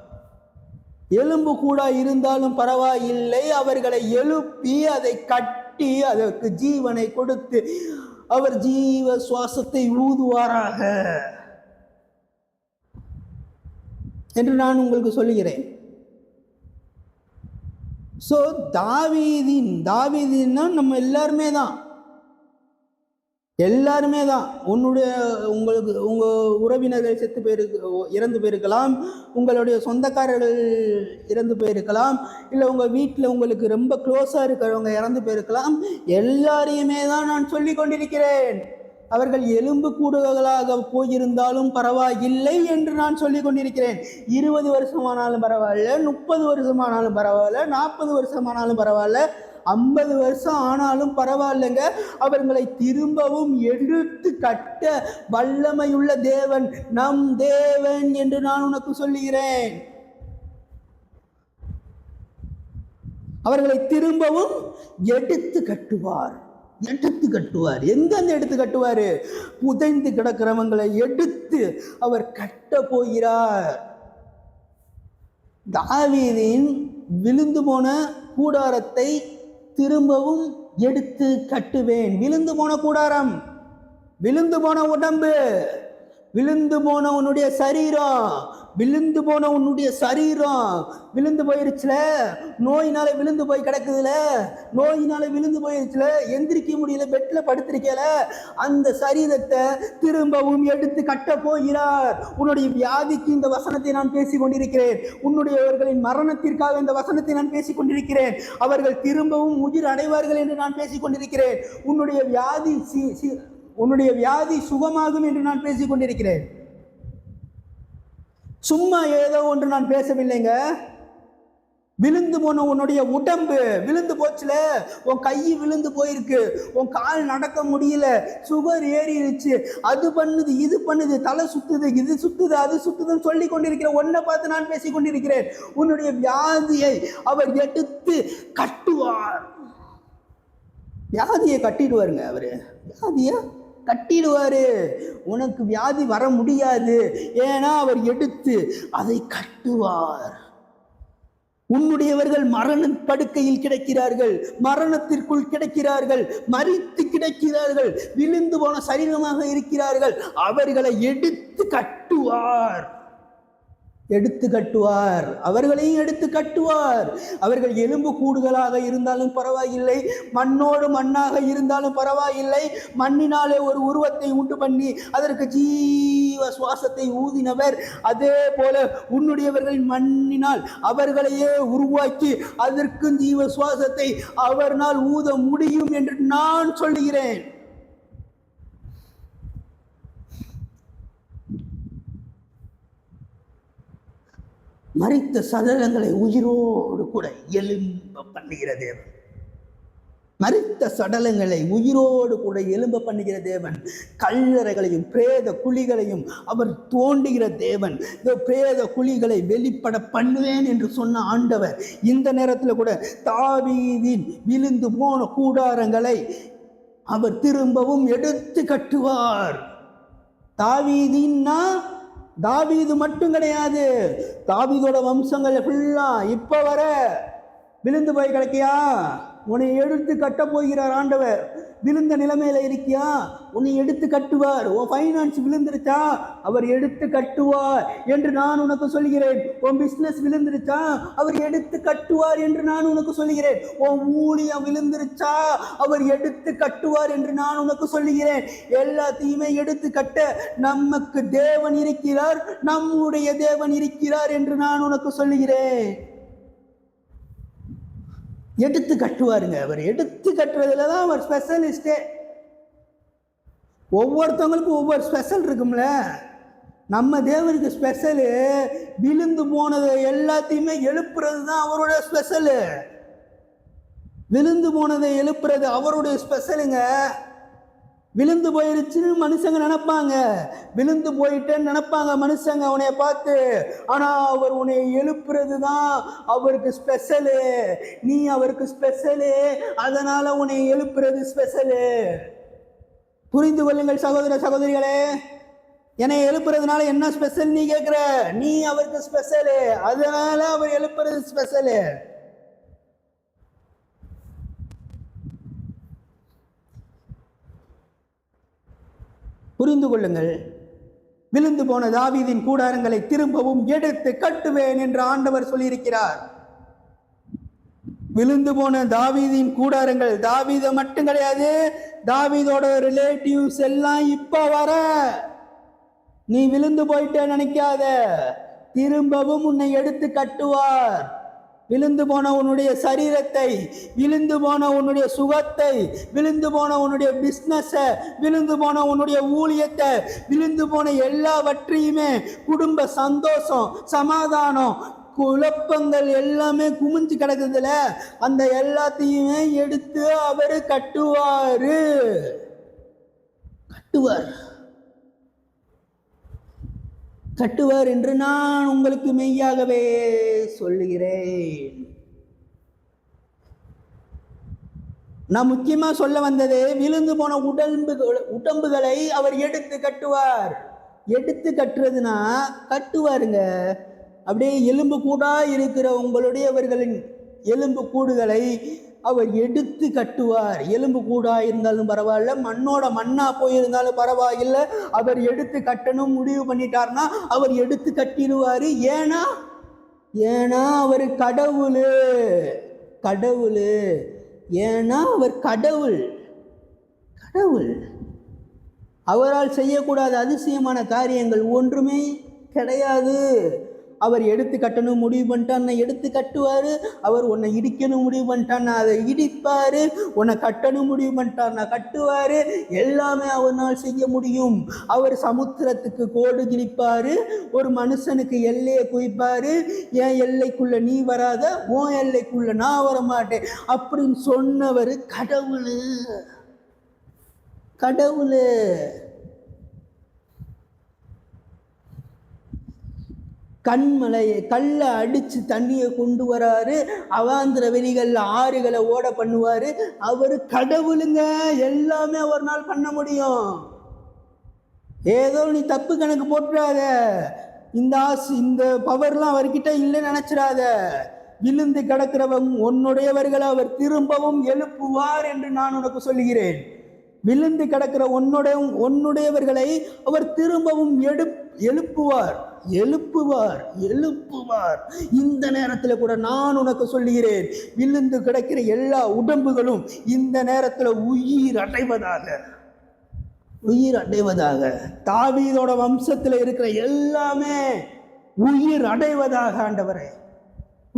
எலும்பு கூட இருந்தாலும் பரவாயில்லை, அவர்களை எழுப்பி அதை கட்டி அதற்கு ஜீவனை கொடுத்து அவர் ஜீவ சுவாசத்தை ஊதுவாராக என்று நான் உங்களுக்கு சொல்லுகிறேன். ஸோ தாவீதின்னா நம்ம எல்லாருமே தான், உங்களுக்கு உங்கள் உறவினர்கள் இறந்து போயிருக்கலாம், உங்களுடைய சொந்தக்காரர்கள் இறந்து போயிருக்கலாம், இல்லை உங்கள் வீட்டில் உங்களுக்கு ரொம்ப க்ளோஸாக இருக்கிறவங்க இறந்து போயிருக்கலாம். எல்லாரையுமே தான் நான் சொல்லி கொண்டிருக்கிறேன். அவர்கள் எலும்பு கூடுகளாக போயிருந்தாலும் பரவாயில்லை என்று நான் சொல்லி கொண்டிருக்கிறேன். 20 வருஷமானாலும் பரவாயில்ல, 30 வருஷமானாலும் பரவாயில்ல, 40 வருஷமானாலும் பரவாயில்ல, 50 வருஷம் ஆனாலும் பரவாயில்லைங்க. அவர்களை திரும்பவும் எடுத்து கட்ட வல்லமையுள்ள தேவன் நம் தேவன் என்று நான் உனக்கு சொல்லுகிறேன். அவர்களை திரும்பவும் எடுத்து கட்டுவார். எங்கெந்த எடுத்து கட்டுவார்? புதைந்து கிடக்கிறவங்களை எடுத்து அவர் கட்ட போகிறார். தாவீதின் விழுந்து போன கூடாரத்தை திரும்பவும் எடுத்து கட்டுவேன். விழுந்து போன கூடாரம், விழுந்து போன உடம்பு, விழுந்து போன உன்னுடைய சரீரம், விழுந்து போயிருச்சுல, நோயினால விழுந்து போய் கிடக்குதுல, எந்திரிக்க முடியல, பெட்ல படுத்திருக்கல, அந்த சரீரத்தை திரும்பவும் எடுத்து கட்ட போகிறார். உன்னுடைய வியாதிக்கு இந்த வசனத்தை நான் பேசிக் கொண்டிருக்கிறேன். உன்னுடையவர்களின் மரணத்திற்காக இந்த வசனத்தை நான் பேசிக் கொண்டிருக்கிறேன். அவர்கள் திரும்பவும் உயிர் அடைவார்கள் என்று நான் பேசிக் கொண்டிருக்கிறேன். உன்னுடைய வியாதி சுகமாகும் என்று நான் பேசிக் கொண்டிருக்கிறேன். சும்மா ஏதோ ஒன்று நான் பேசவில்லைங்க. விழுந்து போன உன்னுடைய உடம்பு விழுந்து போச்சுல, உன் கை விழுந்து போயிருக்கு, உன் கால் நடக்க முடியல, சுகர் ஏறிடுச்சு, அது பண்ணுது, இது பண்ணுது, தலை சுத்துது, இது சுத்துது, அது சுத்துதுன்னு சொல்லி கொண்டிருக்கிறேன். ஒன்றை பார்த்து நான் பேசிக் கொண்டிருக்கிறேன். உன்னுடைய வியாதியை அவர் எடுத்து கட்டுவார். வியாதியை கட்டிடுவாருங்க. அவரு வியாதியை கட்டிடுவாரு. உனக்கு வியாதி வர முடியாது, ஏன்னா அவர் எடுத்து அதை கட்டுவார். உன்னுடையவர்கள் மரண படுக்கையில் கிடக்கிறார்கள், மரணத்திற்குள் கிடக்கிறார்கள், மரித்து கிடக்கிறார்கள், விழுந்து போன சரீரமாக இருக்கிறார்கள். அவர்களை எடுத்து கட்டுவார். அவர்களையும் எடுத்து கட்டுவார். அவர்கள் எலும்பு கூடுகளாக இருந்தாலும் பரவாயில்லை, மண்ணோடு மண்ணாக இருந்தாலும் பரவாயில்லை, மண்ணினாலே ஒரு உருவத்தை உண்டு பண்ணி அதற்கு ஜீவ சுவாசத்தை ஊதினவர், அதே போல உன்னுடையவர்களின் மண்ணினால் அவர்களையே உருவாக்கி அதற்கு ஜீவ சுவாசத்தை அவர்னால் ஊத முடியும் என்று நான் சொல்லுகிறேன். மரித்த சடலங்களை உயிரோடு கூட எழும்ப பண்ணுகிற தேவன். கல்லறைகளையும் பிரேத குழிகளையும் அவர் தோண்டுகிற தேவன். இந்த பிரேத குழிகளை வெளிப்பட பண்ணுவேன் என்று சொன்ன ஆண்டவர் இந்த நேரத்தில் கூட தாவீதின் விழுந்து போன கூடாரங்களை அவர் திரும்பவும் எடுத்து கட்டுவார். தாவீது மட்டும் கிடையாது, தாவீதோட வம்சங்கள் ஃபுல்லா இப்ப வர விழுந்து போய் கிடக்கியா, உன்னை எடுத்து கட்ட போகிறார் ஆண்டவர். விழுந்த நிலைமையில இருக்கியா, உன்னை எடுத்து கட்டுவார். உன் ஃபைனான்ஸ் விழுந்துருச்சா, அவர் எடுத்து கட்டுவார் என்று நான் உனக்கு சொல்கிறேன். உன் பிசினஸ் விழுந்துருச்சா, அவர் எடுத்து கட்டுவார் என்று நான் உனக்கு சொல்கிறேன். உன் ஊழியம் விழுந்துருச்சா, அவர் எடுத்து கட்டுவார் என்று நான் உனக்கு சொல்லுகிறேன். எல்லாத்தையுமே எடுத்து கட்ட நமக்கு தேவன் இருக்கிறார், நம்முடைய தேவன் இருக்கிறார் என்று நான் உனக்கு சொல்லுகிறேன். எடுத்து கட்டுவாருங்க. அவர் எடுத்து கட்டுறதுல தான் அவர் ஸ்பெஷலிஸ்டே. ஒவ்வொருத்தவங்களுக்கும் ஒவ்வொரு ஸ்பெஷல் இருக்கும்ல. நம்ம தேவனுக்கு ஸ்பெஷலு விழுந்து போனதை எல்லாத்தையுமே எழுப்புறது தான் அவரோட ஸ்பெஷலு. விழுந்து போனதை எழுப்புறது அவருடைய ஸ்பெஷலுங்க. விழுந்து போயிருச்சுன்னு மனுஷங்க நினைப்பாங்க, விழுந்து போயிட்டேன்னு நினைப்பாங்க மனுஷங்க உன்னைய பார்த்து. ஆனா அவர் உன்னை எழுப்புறது தான் அவருக்கு ஸ்பெஷலு. நீ அவருக்கு ஸ்பெஷலு, அதனால உன்னை எழுப்புறது ஸ்பெஷலு. புரிந்து கொள்ளுங்கள் சகோதர சகோதரிகளே. என்னை எழுப்புறதுனால என்ன ஸ்பெஷல் நீ கேட்குற? நீ அவருக்கு ஸ்பெஷலு, அதனால அவர் எழுப்புறது ஸ்பெஷலு. புரிந்து கொள்ளுங்கள். விழுந்து போன தாவீதின் கூடாரங்களை திரும்பவும் எடுத்து கட்டுவேன் என்று ஆண்டவர் சொல்லியிருக்கிறார். விழுந்து போன தாவீதின் கூடாரங்கள், தாவீத மட்டும் கிடையாது, தாவீதோட ரிலேட்டிவ்ஸ் எல்லாம் இப்ப வர. நீ விழுந்து போயிட்ட நினைக்காத, திரும்பவும் உன்னை எடுத்து கட்டுவார். விழுந்து போன உன்னுடைய சரீரத்தை, விழுந்து போன உன்னுடைய சுகத்தை, விழுந்து போன உன்னுடைய பிஸ்னஸ, விழுந்து போன உன்னுடைய ஊழியத்தை, விழுந்து போன எல்லாவற்றையுமே, குடும்ப சந்தோஷம், சமாதானம், குழப்பங்கள் எல்லாமே குமிஞ்சு கிடக்குதுல, அந்த எல்லாத்தையுமே எடுத்து அவரு கட்டுவாரு. கட்டுவார் என்று நான் உங்களுக்கு மெய்யாகவே சொல்லுகிறேன். நான் முக்கியமா சொல்ல வந்தது, விழுந்து போன உடம்புகளை அவர் எடுத்து கட்டுவார். எடுத்து கட்டுறதுனா கட்டுவாருங்க. அப்படியே எலும்பு கூடா இருக்கிற உங்களுடையவர்களின் எலும்பு கூடுகளை அவர் எடுத்து கட்டுவார். எலும்பு கூடா இருந்தாலும் பரவாயில்ல, மண்ணோட மண்ணா போயிருந்தாலும் பரவாயில்லை, அவர் எடுத்து கட்டணும் முடிவு பண்ணிட்டார்னா அவர் எடுத்து கட்டிடுவாரு. ஏன்னா அவர் கடவுள். ஏன்னா அவர் கடவுள். அவரால் செய்யக்கூடாத அதிசயமான காரியங்கள் ஒன்றுமே கிடையாது. அவர் எடுத்து கட்டணும் முடிவு பண்ணிட்டான், எடுத்து கட்டுவார். அவர் உன்னை இடிக்கணும் முடிவு பண்ணிட்டான், அதை இடிப்பார். உன்னை கட்டணும் முடிவு பண்ணிட்டான், கட்டுவார். எல்லாமே அவரால் செய்ய முடியும். அவர் சமுத்திரத்துக்கு கோடு கிழிப்பார், ஒரு மனுஷனுக்கு எல்லையை குவிப்பார். என் எல்லைக்குள்ள நீ வராத, உன் எல்லைக்குள்ள நான் வர மாட்டேன் அப்படின்னு சொன்னவர் கடவுள். கல்லை அடிச்சு தண்ணியை கொண்டு வராரு. அவாந்திர வெளிகள்ல ஆறுகளை ஓட பண்ணுவாரு. அவரு கடவுளுங்க. எல்லாமே ஒரு நாள் பண்ண முடியும். ஏதோ நீ தப்பு கணக்கு போட்டுறாத. இந்த பவர்லாம் அவர்கிட்ட இல்லைன்னு நினைச்சிடாத. விழுந்து கிடக்கிறவன் உன்னுடையவர்களை அவர் திரும்பவும் எழுப்புவார் என்று நான் உனக்கு சொல்லுகிறேன். விழுந்து கிடக்கிற உன்னுடையவர்களை அவர் திரும்பவும் எழுப்புவார். இந்த நேரத்தில் கூட நான் உனக்கு சொல்லுகிறேன், விழுந்து கிடக்கிற எல்லா உடம்புகளும் இந்த நேரத்தில் உயிர் அடைவதாக. தாவீதோட வம்சத்தில் இருக்கிற எல்லாமே உயிர் அடைவதாக. ஆண்டவரே,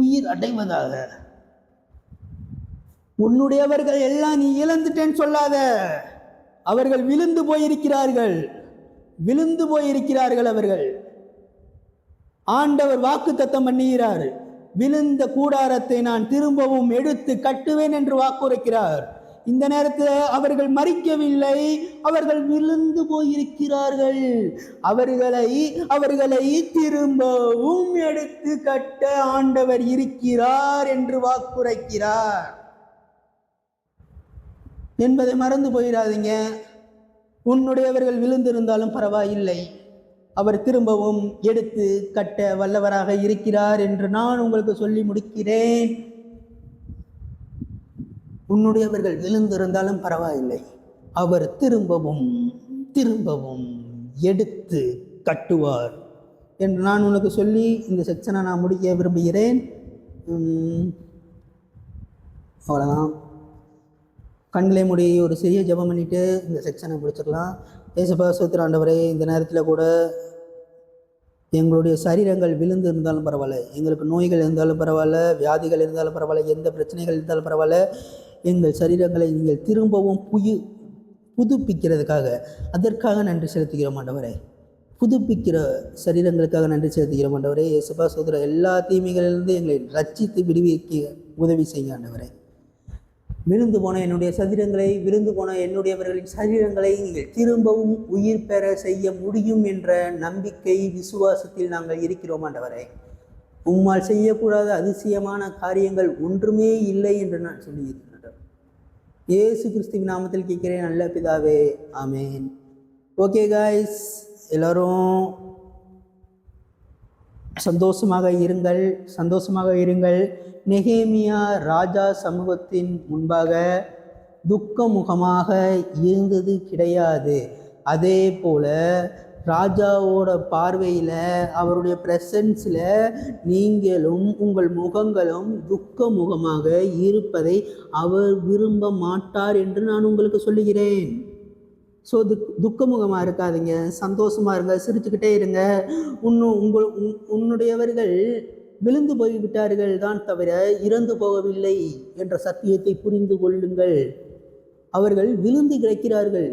உயிர் அடைவதாக. உன்னுடையவர்கள் எல்லாம் நீ இழந்துட்டேன்னு சொல்லாத. அவர்கள் விழுந்து போயிருக்கிறார்கள். அவர்கள் ஆண்டவர் வாக்குத்தத்தம் பண்ணுகிறார். விழுந்த கூடாரத்தை நான் திரும்பவும் எடுத்து கட்டுவேன் என்று வாக்குரைக்கிறார். இந்த நேரத்தில் அவர்கள் மரிக்கவில்லை, அவர்கள் விழுந்து போயிருக்கிறார்கள். அவர்களை திரும்பவும் எடுத்து கட்ட ஆண்டவர் இருக்கிறார் என்று வாக்குரைக்கிறார் என்பதை மறந்து போயிடாதீங்க. உன்னுடையவர்கள் விழுந்திருந்தாலும் பரவாயில்லை, அவர் திரும்பவும் எடுத்து கட்ட வல்லவராக இருக்கிறார் என்று நான் உங்களுக்கு சொல்லி முடிக்கிறேன். உன்னுடையவர்கள் விழுந்திருந்தாலும் பரவாயில்லை, அவர் திரும்பவும் எடுத்து கட்டுவார் என்று நான் உனக்கு சொல்லி இந்த செக்ஷனை நான் முடிக்க விரும்புகிறேன். அவ்வளோதான். கண்களை மூடி ஒரு சிறிய ஜெபம் பண்ணிட்டு இந்த செக்ஷனை முடிச்சிடலாம். ஏசப்பா ஸ்தோத்திரம் ஆண்டவரே, இந்த நேரத்தில் கூட எங்களுடைய சரீரங்கள் விழுந்து இருந்தாலும் பரவாயில்ல, எங்களுக்கு நோய்கள் இருந்தாலும் பரவாயில்ல, வியாதிகள் இருந்தாலும் பரவாயில்ல, எந்த பிரச்சனைகள் இருந்தாலும் பரவாயில்ல, எங்கள் சரீரங்களை நீங்கள் திரும்பவும் புதுப்பிக்கிறதுக்காக அதற்காக நன்றி செலுத்துகிறோம் ஆண்டவரே. புதுப்பிக்கிற சரீரங்களுக்காக நன்றி செலுத்துகிறோம் ஆண்டவரே. ஏசப்பா ஸ்தோத்திரம், எல்லா தீமைகளிலிருந்து எங்களை ரட்சித்து விடுவிக்க உதவி செய்ய ஆண்டவரே. விழுந்து போன என்னுடைய சரீரங்களை, விழுந்து போன என்னுடையவர்களின் சரீரங்களை நீங்கள் திரும்பவும் உயிர் பெற செய்ய முடியும் என்ற நம்பிக்கை, விசுவாசத்தில் நாங்கள் இருக்கிறோம் ஆண்டவரே. உம்மால் செய்யக்கூடாத அதிசயமான காரியங்கள் ஒன்றுமே இல்லை என்று நான் சொல்லியிருக்கிறேன். இயேசு கிறிஸ்துவின் நாமத்தில் கேட்கிறேன் நல்ல பிதாவே, ஆமேன். ஓகே காய்ஸ், எல்லோரும் சந்தோஷமாக இருங்கள். நெகேமியா ராஜா சமூகத்தின் முன்பாக துக்க முகமாக இருந்தது கிடையாது. அதே போல் ராஜாவோட பார்வையில், அவருடைய ப்ரெசன்ஸில் நீங்களும் உங்கள் முகங்களும் துக்க முகமாக இருப்பதை அவர் விரும்ப மாட்டார் என்று நான் உங்களுக்கு சொல்லுகிறேன். ஸோ துக்க முகமாக இருக்காதீங்க, சந்தோஷமாக இருங்க, சிரிச்சுக்கிட்டே இருங்க. உன்னுடையவர்கள் விழுந்து போய்விட்டார்கள் தான் தவிர இறந்து போகவில்லை என்ற சத்தியத்தை புரிந்து கொள்ளுங்கள். அவர்கள் விழுந்து கிடக்கிறார்கள்,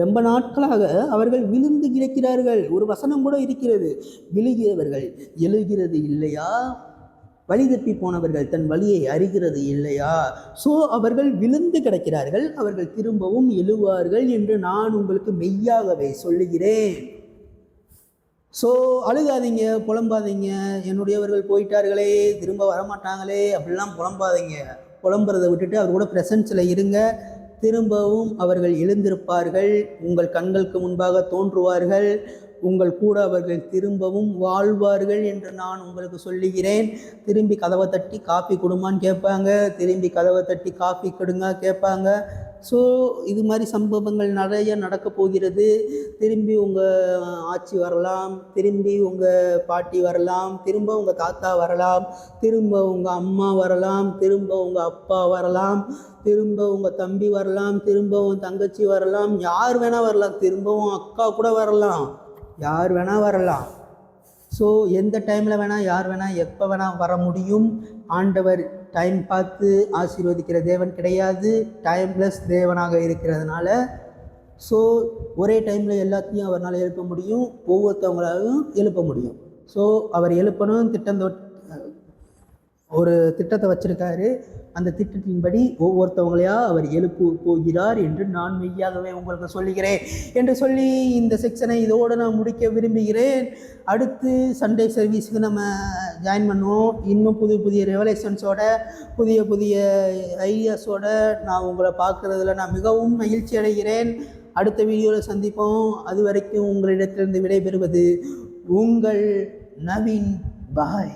ரொம்ப நாட்களாக அவர்கள் விழுந்து கிடக்கிறார்கள். ஒரு வசனம் கூட இருக்கிறது, விழுகிறவர்கள் எழுகிறது இல்லையா, வழி தப்பி போனவர்கள் தன் வழியை அறிகிறது இல்லையா. ஸோ அவர்கள் விழுந்து கிடக்கிறார்கள், அவர்கள் திரும்பவும் எழுவார்கள் என்று நான் உங்களுக்கு மெய்யாகவே சொல்லுகிறேன். ஸோ அழுகாதீங்க, புலம்பாதீங்க, என்னுடையவர்கள் போயிட்டார்களே, திரும்ப வரமாட்டாங்களே அப்படிலாம் புலம்பாதீங்க. புலம்புறதை விட்டுட்டு அவர் கூட ப்ரெசன்ஸில் இருங்க. திரும்பவும் அவர்கள் எழுந்திருப்பார்கள், உங்கள் கண்களுக்கு முன்பாக தோன்றுவார்கள், உங்கள் கூட அவர்கள் திரும்பவும் வாழ்வார்கள் என்று நான் உங்களுக்கு சொல்லுகிறேன். திரும்பி கதவை தட்டி காஃபி கொடுமான்னு கேட்பாங்க, திரும்பி கதவை தட்டி காஃபி கொடுங்க கேட்பாங்க. ஸோ இது மாதிரி சம்பவங்கள் நிறைய நடக்க போகிறது. திரும்பி உங்கள் ஆட்சி வரலாம், திரும்பி உங்கள் பாட்டி வரலாம், திரும்ப உங்கள் தாத்தா வரலாம், திரும்ப உங்கள் அம்மா வரலாம், திரும்ப உங்கள் அப்பா வரலாம், திரும்ப உங்கள் தம்பி வரலாம், திரும்ப உங்கள் தங்கச்சி வரலாம், யார் வேணால் வரலாம், திரும்பவும் அக்கா கூட வரலாம், யார் வேணால் வரலாம். ஸோ எந்த டைமில் வேணால், யார் வேணால், எப்போ வேணால் வர முடியும். ஆண்டவர் டைம் பார்த்து ஆசீர்வதிக்கிற தேவன் கிடையாது, டைம்லெஸ் தேவனாக இருக்கிறதுனால. ஸோ ஒரே டைமில் எல்லாத்தையும் அவரால் எழுப்ப முடியும், ஒவ்வொருத்தவங்களாலும் எழுப்ப முடியும். ஸோ அவர் எழுப்பணும் ஒரு திட்டத்தை வச்சுருக்காரு. அந்த திட்டத்தின்படி ஒவ்வொருத்தவங்களையா அவர் எழுப்பு போகிறார் என்று நான் மெய்யாகவே உங்களுக்கு சொல்லுகிறேன் என்று சொல்லி இந்த செக்ஷனை இதோடு நான் முடிக்க விரும்புகிறேன். அடுத்து சண்டே சர்வீஸுக்கு நம்ம ஜாயின் பண்ணுவோம். இன்னும் புதிய ரெவலேஷன்ஸோட, புதிய ஐடியாஸோட நான் உங்களை பார்க்குறதுல நான் மிகவும் மகிழ்ச்சி அடைகிறேன். அடுத்த வீடியோவில் சந்திப்போம். அது வரைக்கும் உங்களிடத்திலிருந்து விடைபெறுவது உங்கள் நவீன். பாய்.